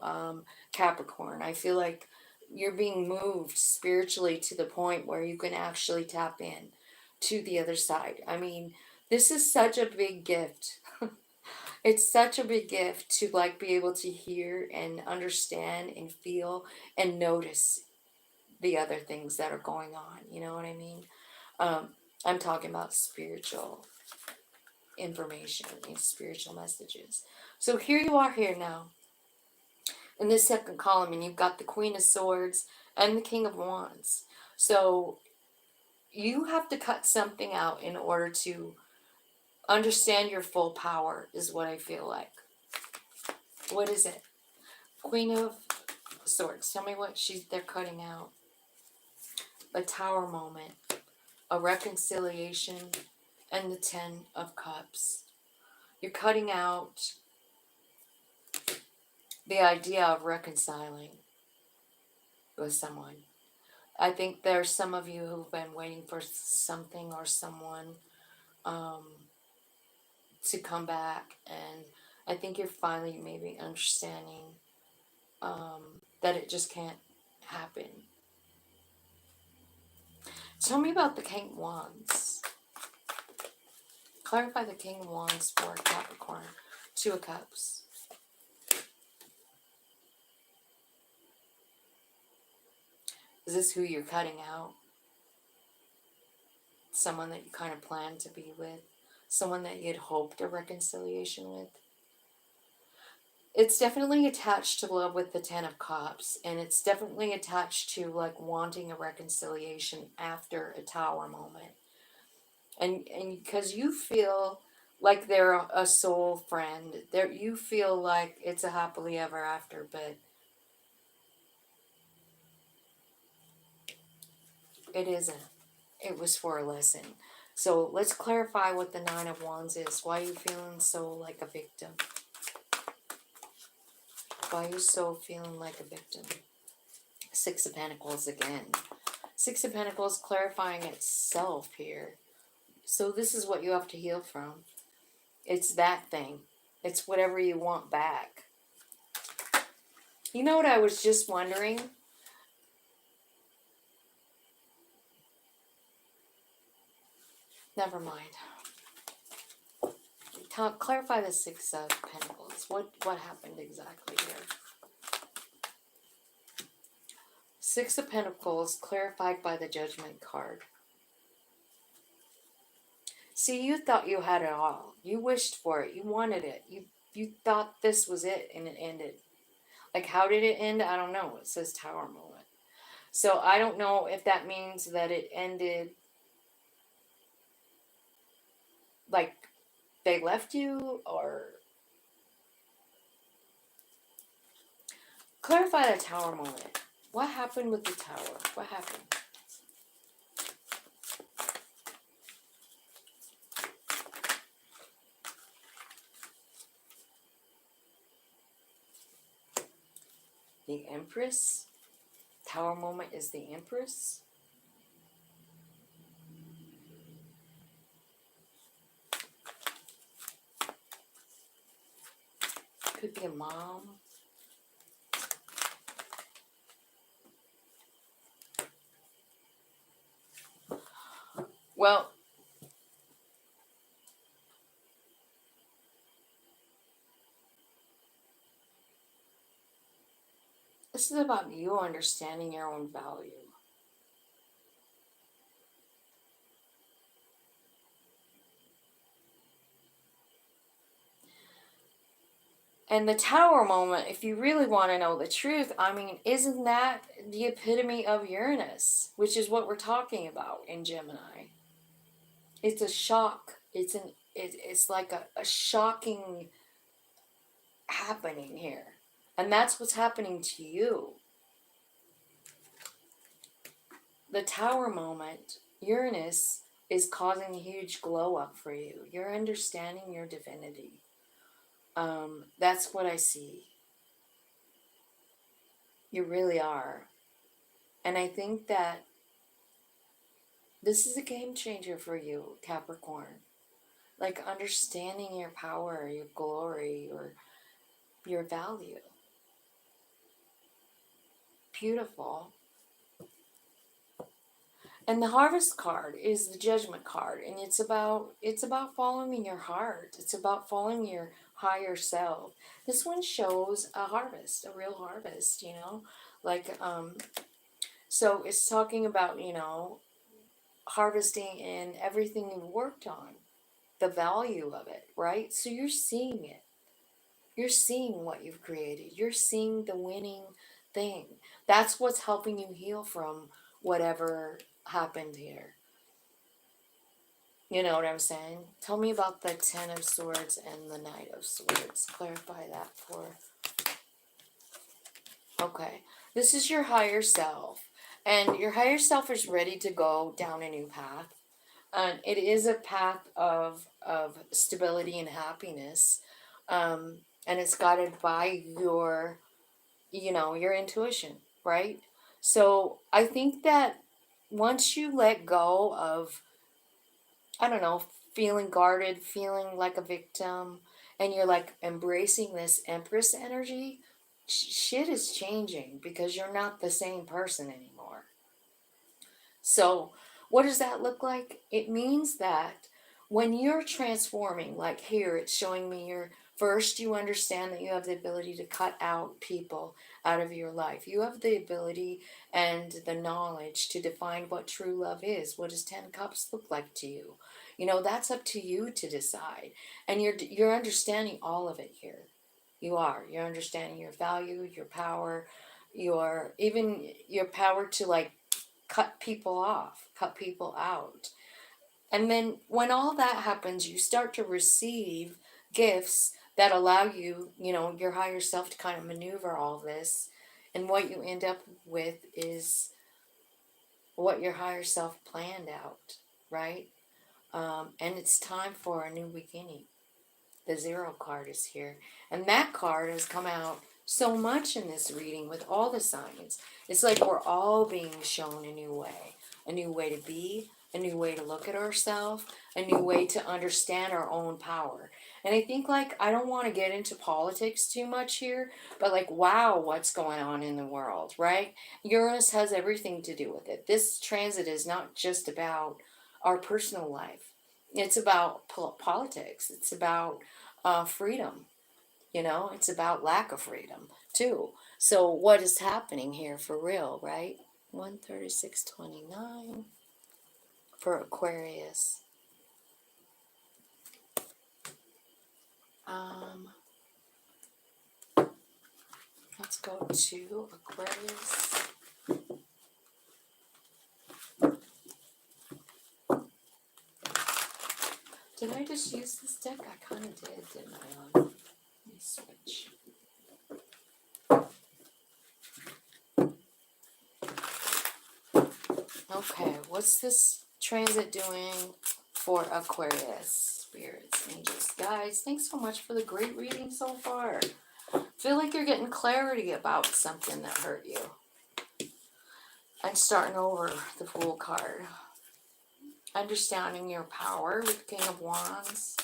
Capricorn. I feel like you're being moved spiritually to the point where you can actually tap in to the other side. I mean, this is such a big gift. It's such a big gift to like be able to hear and understand and feel and notice the other things that are going on. You know what I mean? Um, I'm talking about spiritual information and spiritual messages. So here you are here now in this second column, and you've got the Queen of Swords and the King of Wands. So you have to cut something out in order to understand your full power, is what I feel like. What is it? Queen of Swords. Tell me what they're cutting out. A Tower moment, a reconciliation, and the Ten of Cups. You're cutting out the idea of reconciling with someone. I think there's some of you who've been waiting for something or someone, to come back, and I think you're finally maybe understanding that it just can't happen. Tell me about the King of Wands. Clarify the King of Wands for Capricorn. Two of Cups. Is this who you're cutting out? Someone that you kind of planned to be with? Someone that you'd hoped a reconciliation with? It's definitely attached to love with the Ten of Cups, and it's definitely attached to like wanting a reconciliation after a Tower moment. And because you feel like they're a soul friend, you feel like it's a happily ever after, but it isn't. It was for a lesson. So let's clarify what the Nine of Wands is. Why are you feeling so like a victim? Why are you so feeling like a victim? Six of Pentacles again. Six of Pentacles clarifying itself here. So this is what you have to heal from. It's that thing. It's whatever you want back. You know what I was just wondering? Never mind. Clarify the Six of Pentacles. What happened exactly here? Six of Pentacles clarified by the Judgment card. See, you thought you had it all. You wished for it. You wanted it. You thought this was it, and it ended. Like, how did it end? I don't know. It says Tower moment. So I don't know if that means that it ended like they left you, or clarify the Tower moment. What happened with the Tower? What happened? The Empress? Tower moment is the Empress? Could be a mom. Well, this is about you understanding your own value. And the Tower moment, if you really want to know the truth, I mean, isn't that the epitome of Uranus, which is what we're talking about in Gemini? It's a shock. It's like a shocking happening here. And that's what's happening to you. The Tower moment, Uranus, is causing a huge glow up for you. You're understanding your divinity. That's what I see. You really are. And I think that this is a game changer for you, Capricorn. Like understanding your power, your glory, or your value. Beautiful. And the Harvest card is the Judgment card, and it's about following your heart. It's about following your higher self. This one shows a harvest, a real harvest, you know? Like so it's talking about, you know, harvesting in everything you've worked on, the value of it, right? So you're seeing it. You're seeing what you've created. You're seeing the winning thing. That's what's helping you heal from whatever happened here. You know what I'm saying? Tell me about the Ten of Swords and the Knight of Swords. Clarify that for... Okay. This is your higher self. And your higher self is ready to go down a new path. And it is a path of stability and happiness. And it's guided by your, you know, your intuition, right? So I think that once you let go of, I don't know, feeling guarded, feeling like a victim, and you're like embracing this Empress energy, shit is changing because you're not the same person anymore. So, what does that look like? It means that when you're transforming, like here, it's showing me first, you understand that you have the ability to cut out people out of your life. You have the ability and the knowledge to define what true love is. What does 10 cups look like to you? You know, that's up to you to decide. And you're understanding all of it here. You're understanding your value, your power, even your power to like cut people off, cut people out. And then when all that happens, you start to receive gifts that allow you, your higher self to kind of maneuver all this. And what you end up with is what your higher self planned out, right? And it's time for a new beginning. The 0 card is here. And that card has come out so much in this reading with all the signs. It's like we're all being shown a new way to be, a new way to look at ourselves, a new way to understand our own power. And I think, like, I don't want to get into politics too much here, but like, wow, what's going on in the world, right? Uranus has everything to do with it. This transit is not just about our personal life. It's about politics. It's about freedom. It's about lack of freedom too. So what is happening here for real, right? 136.29 for Aquarius. Let's go to Aquarius. Did I just use this deck? I kind of did, didn't I? Let me switch. Okay, what's this transit doing for Aquarius? Spirits, angels, guys, thanks so much for the great reading so far. Feel like you're getting clarity about something that hurt you. I'm starting over the Fool card. Understanding your power with King of Wands.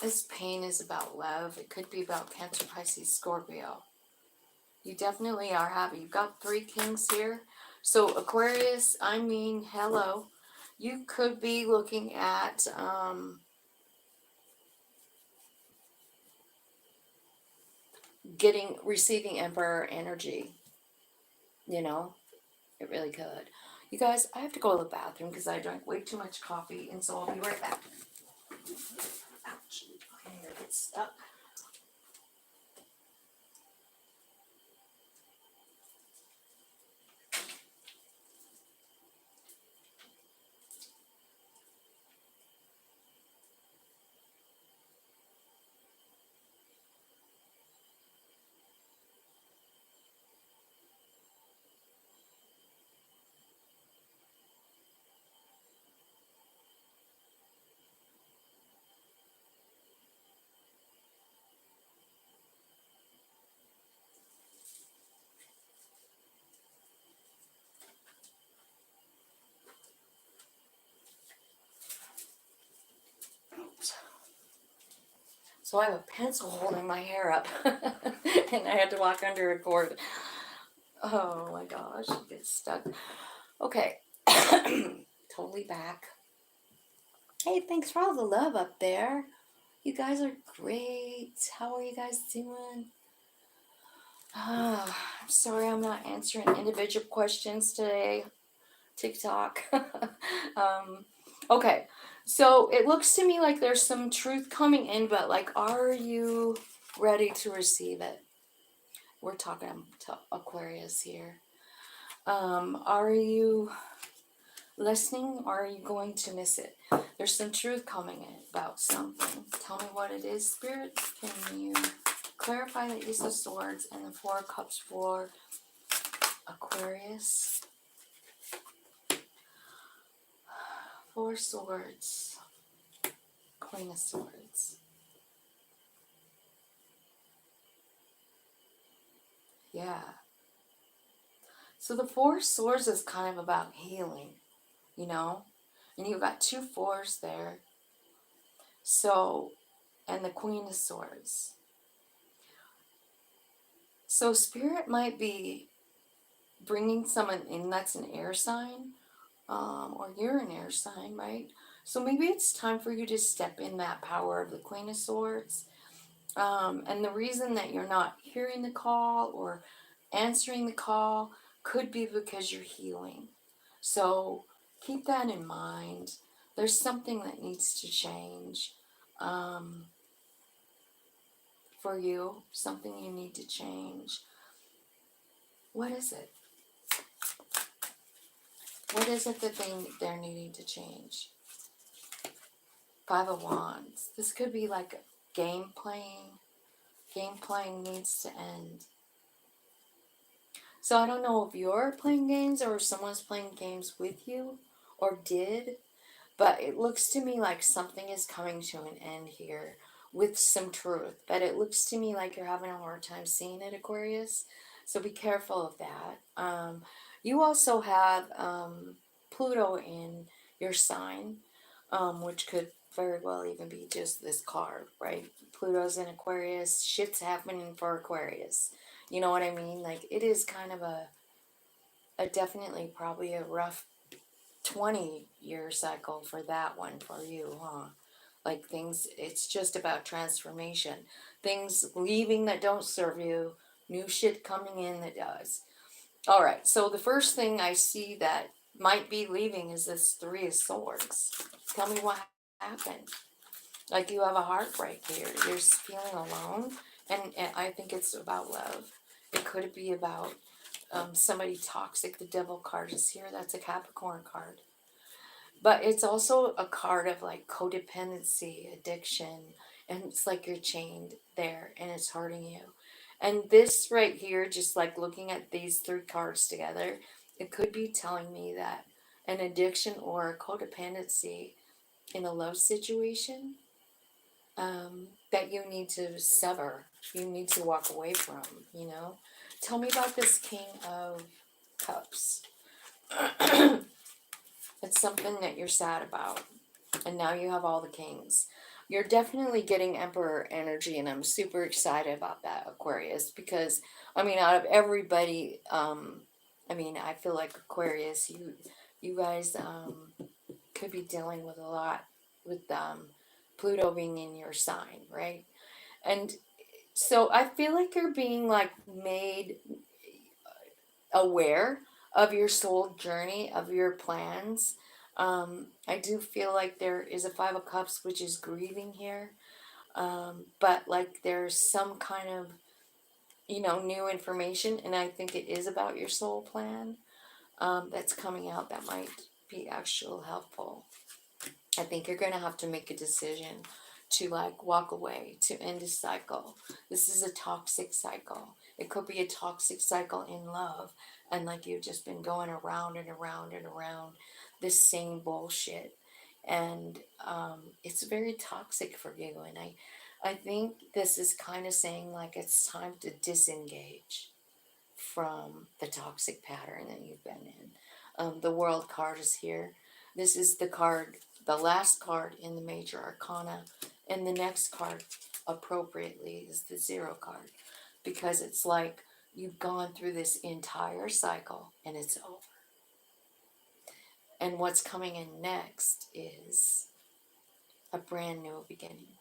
This pain is about love. It could be about Cancer, Pisces, Scorpio. You definitely are happy. You've got 3 kings here. So Aquarius, hello. You could be looking at receiving Emperor energy. It really could. You guys, I have to go to the bathroom because I drank way too much coffee, and so I'll be right back. Ouch. My hair gets stuck. So I have a pencil holding my hair up, and I had to walk under a cord. Oh my gosh, it gets stuck. Okay, totally back. Hey, thanks for all the love up there. You guys are great. How are you guys doing? I'm sorry I'm not answering individual questions today. TikTok. Okay, so it looks to me like there's some truth coming in, but like, are you ready to receive it? We're talking to Aquarius here. Are you listening, or are you going to miss it? There's some truth coming in about something. Tell me what it is, Spirit. Can you clarify the Ace of Swords and the 4 of Cups for Aquarius? 4 Swords. Queen of Swords. Yeah. So the Four of Swords is kind of about healing, you know? And you've got 2 fours there. So, and the Queen of Swords. So Spirit might be bringing someone in that's an air sign, or you're an air sign, right? So maybe it's time for you to step in that power of the Queen of Swords. And the reason that you're not hearing the call or answering the call could be because you're healing. So keep that in mind. There's something that needs to change for you, something you need to change. What is it? What is it that they're needing to change? 5 of Wands. This could be like game playing. Game playing needs to end. So I don't know if you're playing games or if someone's playing games with you or did, but it looks to me like something is coming to an end here with some truth. But it looks to me like you're having a hard time seeing it, Aquarius. So be careful of that. You also have Pluto in your sign, which could very well even be just this card, right? Pluto's in Aquarius. Shit's happening for Aquarius. You know what I mean? Like, it is kind of a definitely probably a rough 20-year cycle for that one for you, huh? Like, things, it's just about transformation. Things leaving that don't serve you, new shit coming in that does. All right, so the first thing I see that might be leaving is this 3 of Swords. Tell me what happened. Like, you have a heartbreak here. You're feeling alone, and I think it's about love. It could be about somebody toxic. The Devil card is here. That's a Capricorn card. But it's also a card of like codependency, addiction, and it's like you're chained there and it's hurting you. And this right here, just like looking at these 3 cards together, it could be telling me that an addiction or a codependency in a love situation, that you need to sever, you need to walk away from, you know? Tell me about this King of Cups. It's something that you're sad about. And now you have all the kings. You're definitely getting Emperor energy, and I'm super excited about that, Aquarius, because, I mean, out of everybody, I mean, I feel like Aquarius, you guys could be dealing with a lot with Pluto being in your sign, right? And so I feel like you're being like made aware of your soul journey, of your plans. I do feel like there is a 5 of Cups, which is grieving here. But like there's some kind of, new information, and I think it is about your soul plan, that's coming out that might be actual helpful. I think you're going to have to make a decision to like walk away, to end a cycle. This is a toxic cycle. It could be a toxic cycle in love, and like you've just been going around and around and around this same bullshit, and it's very toxic for you. And I think this is kind of saying like it's time to disengage from the toxic pattern that you've been in. The World card is here. This is the card, the last card in the major arcana, and the next card appropriately is the 0 card, because it's like you've gone through this entire cycle and it's over. And what's coming in next is a brand new beginning.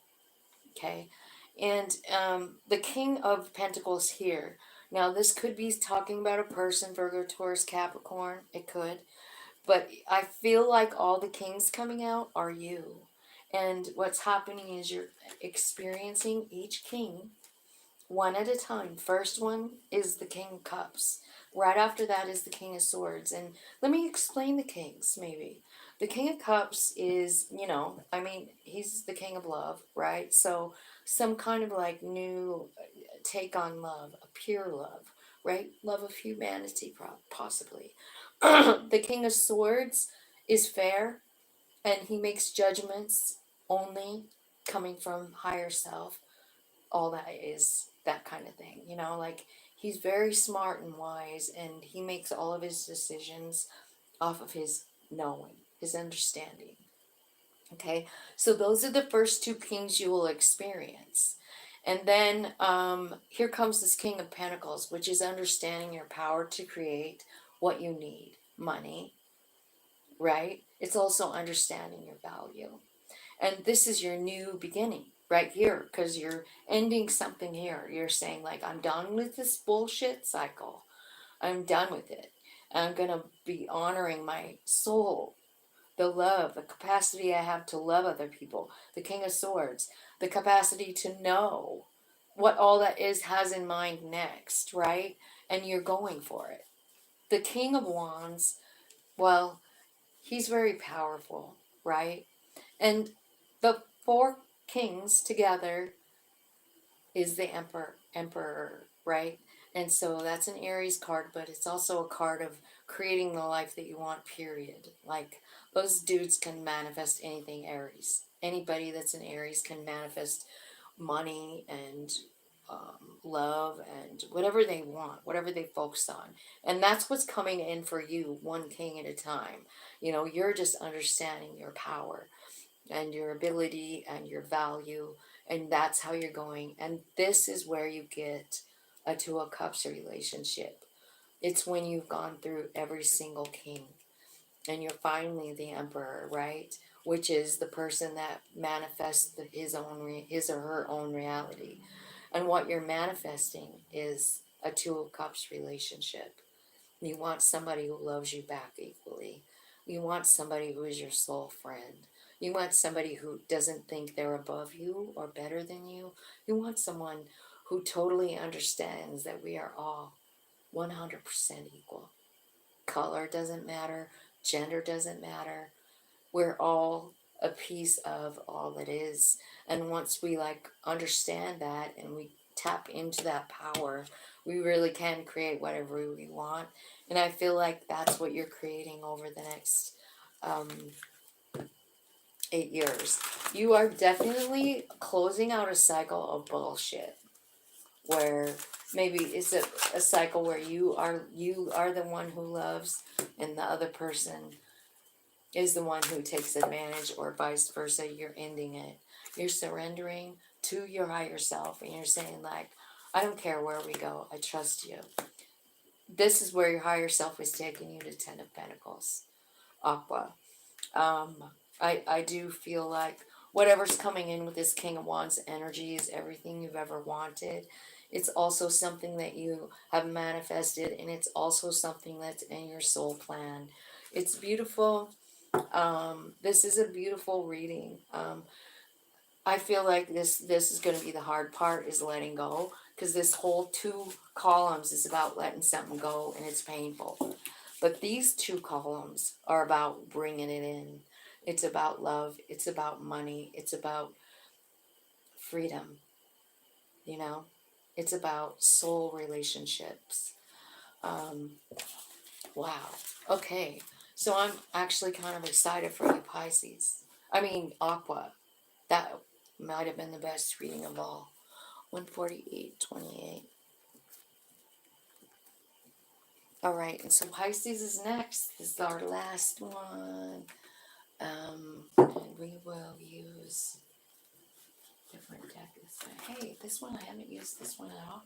Okay, and the King of Pentacles here. Now, this could be talking about a person, Virgo, Taurus, Capricorn. It could. But I feel like all the kings coming out are you. And what's happening is you're experiencing each king one at a time. First one is the King of Cups. Right after that is the King of Swords. And let me explain the kings, maybe. The King of Cups is, I mean, he's the King of Love, right? So some kind of like new take on love, a pure love, right? Love of humanity, possibly. The King of Swords is fair, and he makes judgments only coming from higher self. All that is that kind of thing, like He's very smart and wise, and he makes all of his decisions off of his knowing, his understanding. Okay, so those are the first two kings you will experience. And then here comes this King of Pentacles, which is understanding your power to create what you need, money, right? It's also understanding your value. And this is your new beginning right here, because you're ending something here. You're saying, like, I'm done with this bullshit cycle. I'm done with it. And I'm going to be honoring my soul, the love, the capacity I have to love other people, the King of Swords, the capacity to know what all that is has in mind next, right? And you're going for it. The King of Wands, well, he's very powerful, right? And the four kings together is the emperor, right? And so that's an Aries card, but it's also a card of creating the life that you want, period. Like, those dudes can manifest anything, Aries. Anybody that's an Aries can manifest money and love and whatever they want, whatever they focus on. And that's what's coming in for you, one king at a time. You know, you're just understanding your power and your ability and your value, and that's how you're going. And this is where you get a Two of Cups relationship. It's when you've gone through every single king and you're finally the emperor, right? Which is the person that manifests his or her own reality. And what you're manifesting is a Two of Cups relationship. You want somebody who loves you back equally. You want somebody who is your soul friend. You want somebody who doesn't think they're above you or better than you. You want someone who totally understands that we are all 100% equal. Color doesn't matter. Gender doesn't matter. We're all a piece of all that is. And once we understand that and we tap into that power, we really can create whatever we want. And I feel like that's what you're creating over the next 8 years. You are definitely closing out a cycle of bullshit where maybe it's a cycle where you are the one who loves and the other person is the one who takes advantage, or vice versa. You're ending it. You're surrendering to your higher self, and you're saying, like, I don't care where we go. I trust you. This is where your higher self is taking you to Ten of Pentacles. Aqua. I do feel like whatever's coming in with this King of Wands energy is everything you've ever wanted. It's also something that you have manifested, and it's also something that's in your soul plan. It's beautiful. This is a beautiful reading. I feel like this is going to be the hard part, is letting go, because this whole 2 columns is about letting something go, and it's painful. But these 2 columns are about bringing it in. It's about love. It's about money. It's about freedom. You know, it's about soul relationships. Wow. Okay. So I'm actually kind of excited for you, Pisces. I mean, Aqua. That might have been the best reading of all. 148.28. All right, and so Pisces is next. This is our last one. And we will use different deck this time. Hey, this one, I haven't used this one at all.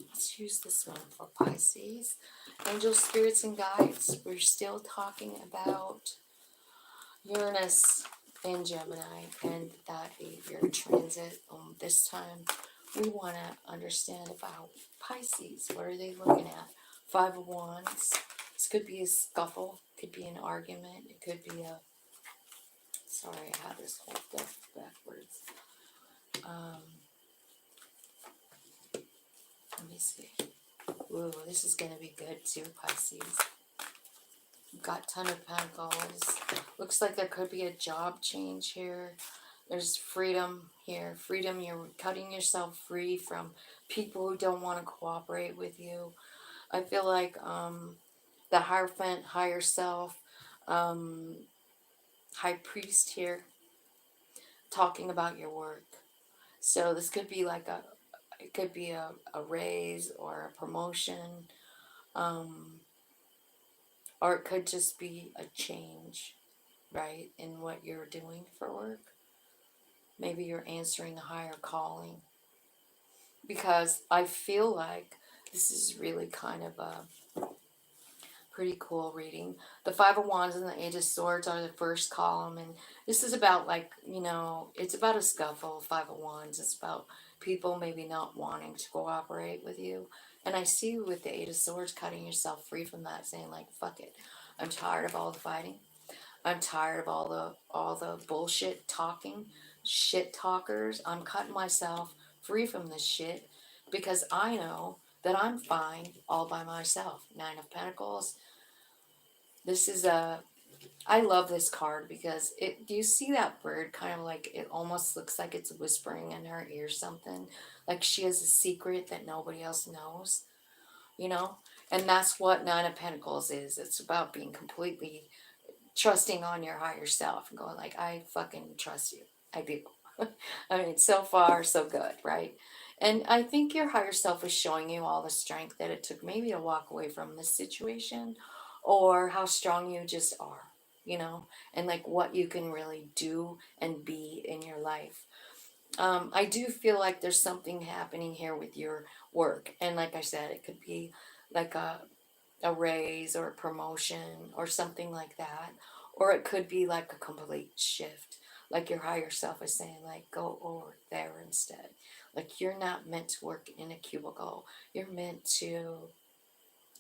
Let's use this one for Pisces. Angels, spirits, and guides. We're still talking about Uranus in Gemini and that 8-year transit. This time we want to understand about Pisces. What are they looking at? 5 of Wands. This could be a scuffle, could be an argument, it could be a, sorry, I have this whole deck backwards. Let me see. Ooh, this is going to be good too, Pisces. We've got Ton of Pentacles. Looks like there could be a job change here. There's freedom here. Freedom, you're cutting yourself free from people who don't want to cooperate with you. I feel like the Hierophant, higher self, high priest here, talking about your work. So this could be like it could be a raise or a promotion, or it could just be a change, right, in what you're doing for work. Maybe you're answering a higher calling, because I feel like this is really kind of a pretty cool reading. The Five of Wands and the Eight of Swords are the first column, and this is about, like, you know, it's about a scuffle. Five of Wands, it's about people maybe not wanting to cooperate with you. And I see you with the Eight of Swords cutting yourself free from that, saying like, fuck it. I'm tired of all the fighting. I'm tired of all the bullshit talking, shit talkers. I'm cutting myself free from this shit because I know that I'm fine all by myself. Nine of Pentacles. This is I love this card because do you see that bird kind of like, it almost looks like it's whispering in her ear something, like she has a secret that nobody else knows, you know? And that's what Nine of Pentacles is. It's about being completely trusting on your higher self and going like, I fucking trust you. I do. I mean, so far so good, right? And I think your higher self is showing you all the strength that it took maybe to walk away from this situation, or how strong you just are, you know, and like what you can really do and be in your life. I do feel like there's something happening here with your work. And like I said, it could be like a raise or a promotion or something like that. Or it could be like a complete shift. Like your higher self is saying, like, go over there instead. Like, you're not meant to work in a cubicle. You're meant to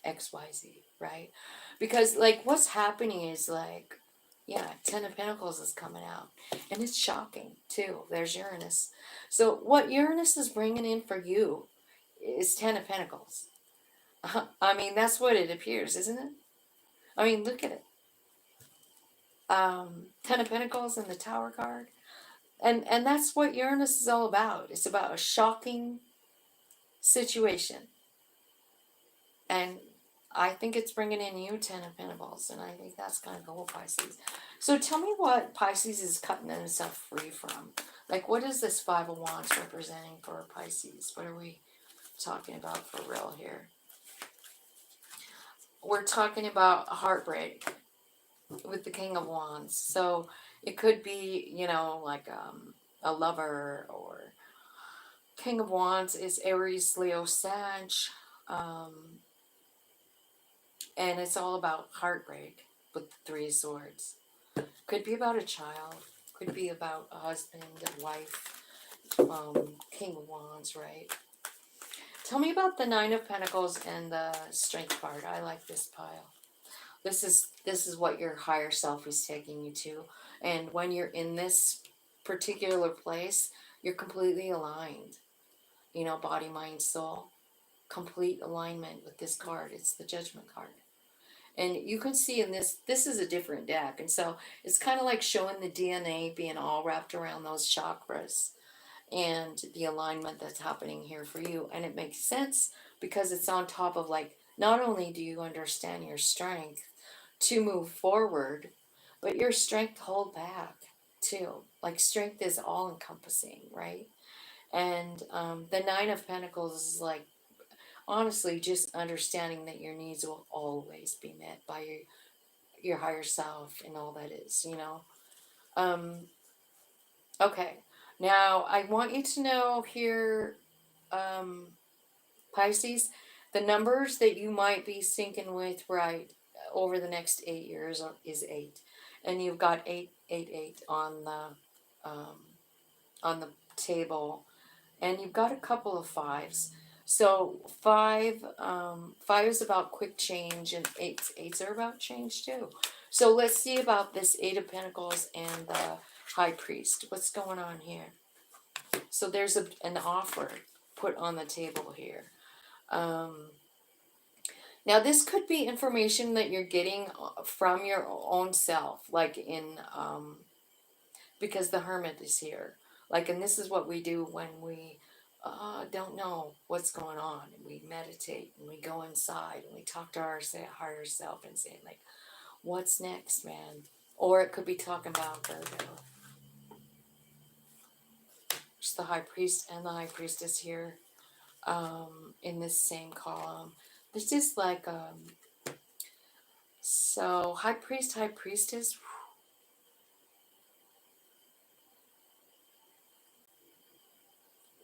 XYZ, right? Because, like, what's happening is, like, yeah, Ten of Pentacles is coming out. And it's shocking, too. There's Uranus. So what Uranus is bringing in for you is Ten of Pentacles. I mean, that's what it appears, isn't it? I mean, look at it. Ten of Pentacles and the Tower card. And that's what Uranus is all about. It's about a shocking situation. And I think it's bringing in you Ten of Pentacles. And I think that's kind of cool, Pisces. So tell me what Pisces is cutting themselves free from. Like, what is this Five of Wands representing for Pisces? What are we talking about for real here? We're talking about a heartbreak with the King of Wands. So it could be, you know, like a lover, or King of Wands is Aries, Leo, Sag. And it's all about heartbreak with the Three of Swords. Could be about a child. Could be about a husband, a wife. King of Wands, right? Tell me about the Nine of Pentacles and the Strength card. I like this pile. This is what your higher self is taking you to. And when you're in this particular place, you're completely aligned. You know, body, mind, soul. Complete alignment with this card. It's the Judgment card. And you can see in this is a different deck. And so it's kind of like showing the DNA being all wrapped around those chakras and the alignment that's happening here for you. And it makes sense because it's on top of, like, not only do you understand your strength to move forward, but your strength to hold back too. Like, strength is all encompassing, right? And the Nine of Pentacles is like, honestly, just understanding that your needs will always be met by your higher self and all that is, you know. Okay, now I want you to know here, Pisces, the numbers that you might be syncing with, right, over the next 8 years is 8, and you've got 888 on the table, and you've got a couple of fives. So five is about quick change, and eights are about change too. So let's see about this Eight of Pentacles and the High Priest. What's going on here? So there's an offer put on the table here. Now this could be information that you're getting from your own self, like in because the Hermit is here. Like, and this is what we do when we don't know what's going on. We meditate and we go inside and we talk to our higher self and say, like, what's next, man? Or it could be talking about Virgo. It's the High Priest and the High Priestess here. in this same column. This is like, so high priest, high priestess.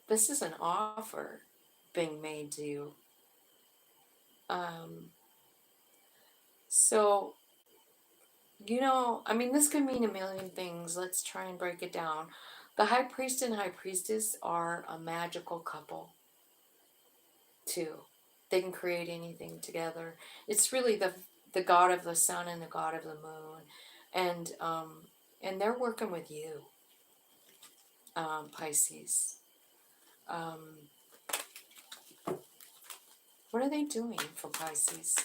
This is an offer being made to you. So, you know, I mean, this could mean a million things. Let's try and break it down. The high priest and high priestess are a magical couple, too. They can create anything together. It's really the god of the sun and the god of the moon, and they're working with you, Pisces. What are they doing for Pisces?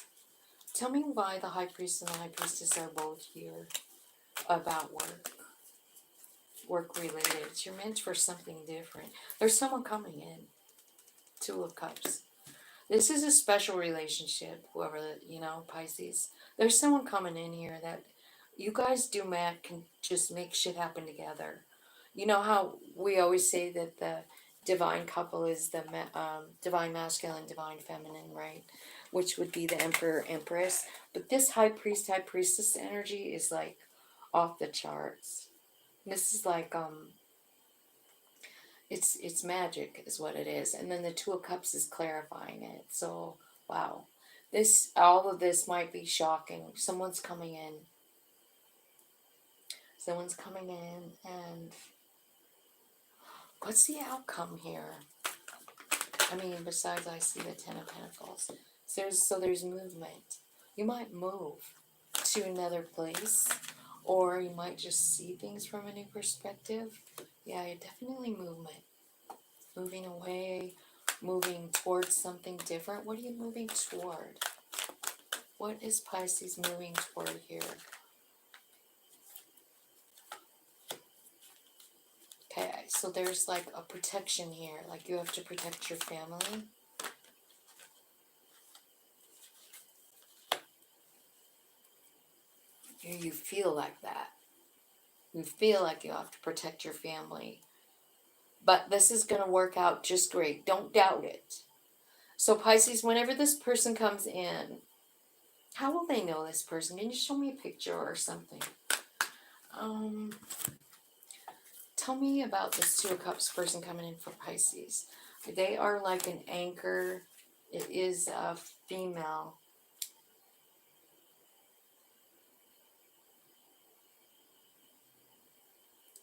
Tell me why the high priest and the high priestess are both here about work related. You're meant for something different. There's someone coming in. Two of Cups. This is a special relationship, whoever, you know, Pisces. There's someone coming in here that you guys can just make shit happen together. You know how we always say that the divine couple is the divine masculine, divine feminine, right? Which would be the emperor, empress. But this high priest, high priestess energy is like off the charts. This is like, it's magic is what it is. And then the Two of Cups is clarifying it. So, wow. All of this might be shocking. Someone's coming in. Someone's coming in, and what's the outcome here? I mean, besides I see the Ten of Pentacles. So there's movement. You might move to another place, or you might just see things from a new perspective. Yeah, definitely movement. Moving away, moving towards something different. What are you moving toward? What is Pisces moving toward here? Okay, so there's like a protection here. Like you have to protect your family. You feel like that. You feel like you have to protect your family. But this is going to work out just great. Don't doubt it. So Pisces, whenever this person comes in, how will they know this person? Can you show me a picture or something? Tell me about this Two of Cups person coming in for Pisces. They are like an anchor. It is a female.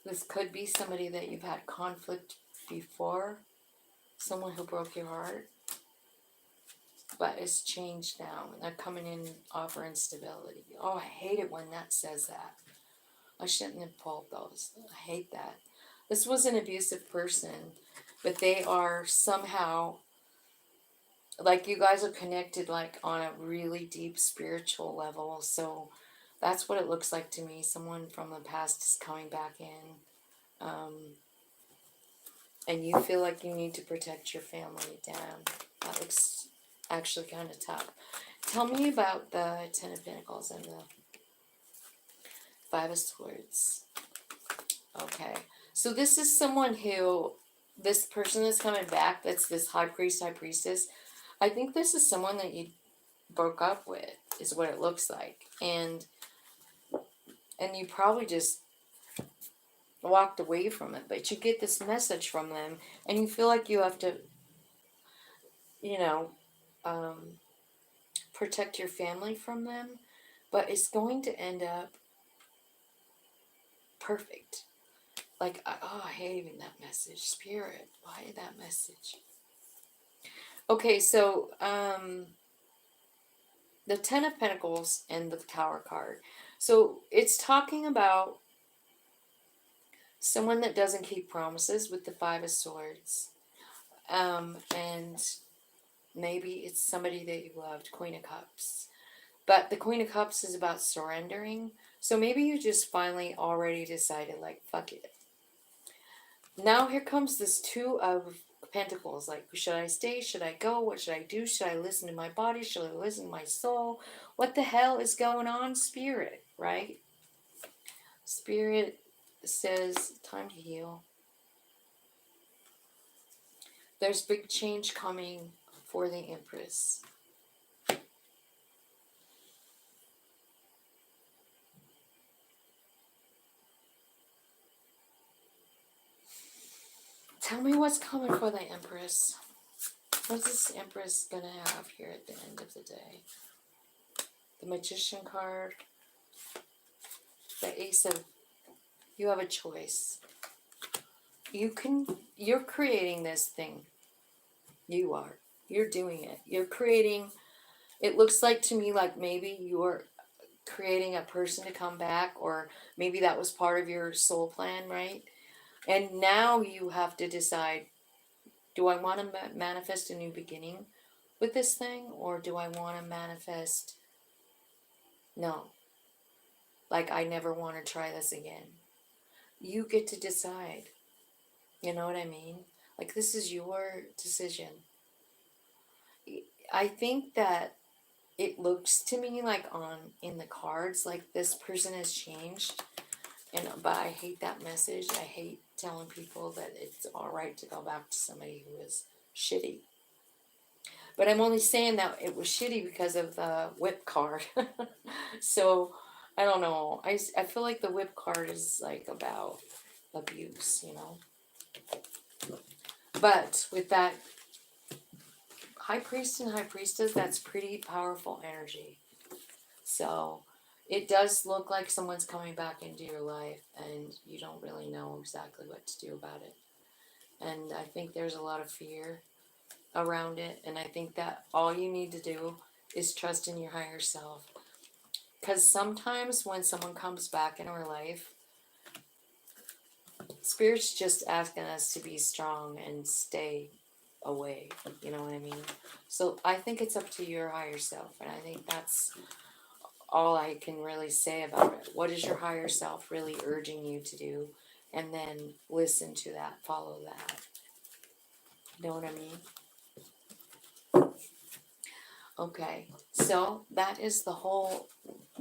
This could be somebody that you've had conflict before. Someone who broke your heart. But it's changed now. They're coming in offering stability. Oh, I hate it when that says that. I shouldn't have pulled those. I hate that. This was an abusive person, but they are somehow, like you guys are connected like on a really deep spiritual level. So that's what it looks like to me. Someone from the past is coming back in. And you feel like you need to protect your family. Damn, that looks actually kind of tough. Tell me about the Ten of Pentacles and the Five of Swords. Okay, so this is someone who, this person that's coming back, that's this high priest, high priestess. I think this is someone that you broke up with, is what it looks like. And you probably just walked away from it, but you get this message from them, and you feel like you have to, you know, protect your family from them, but it's going to end up perfect. Like, I hate even that message. Spirit, why that message? Okay, so, the Ten of Pentacles and the Tower card. So, it's talking about someone that doesn't keep promises with the Five of Swords. And maybe it's somebody that you loved, Queen of Cups. But the Queen of Cups is about surrendering. So maybe you just finally already decided, like, fuck it. Now here comes this Two of Pentacles. Like, should I stay? Should I go? What should I do? Should I listen to my body? Should I listen to my soul? What the hell is going on, Spirit, right? Spirit says, time to heal. There's big change coming for the Empress. Tell me what's coming for the Empress. What's this Empress gonna have here at the end of the day? The Magician card. The Ace of... You have a choice. You're creating this thing. You are. You're doing it. You're creating... It looks like to me like maybe you're creating a person to come back, or maybe that was part of your soul plan, right? And now you have to decide, do I want to manifest a new beginning with this thing, or do I want to manifest, no, like I never want to try this again? You get to decide. You know what I mean? Like, this is your decision. I think that it looks to me like in the cards, like this person has changed. But I hate that message. I hate telling people that it's all right to go back to somebody who is shitty. But I'm only saying that it was shitty because of the whip card. So, I don't know. I feel like the whip card is like about abuse, you know. But with that High Priest and High Priestess, that's pretty powerful energy. So, it does look like someone's coming back into your life and you don't really know exactly what to do about it. And I think there's a lot of fear around it. And I think that all you need to do is trust in your higher self. Because sometimes when someone comes back in our life, Spirit's just asking us to be strong and stay away. You know what I mean? So I think it's up to your higher self. And I think that's all I can really say about it. What is your higher self really urging you to do? And then listen to that, follow that. You know what I mean? Okay, so that is the whole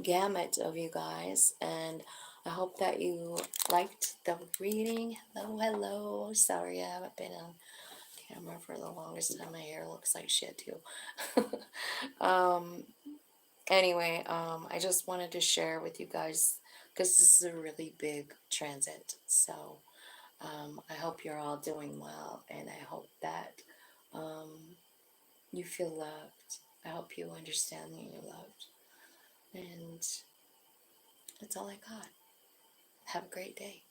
gamut of you guys, and I hope that you liked the reading. Hello, hello. Sorry, I haven't been on camera for the longest time. My hair looks like shit too. Anyway, I just wanted to share with you guys because this is a really big transit. So I hope you're all doing well, and I hope that you feel loved. I hope you understand that you're loved. And that's all I got. Have a great day.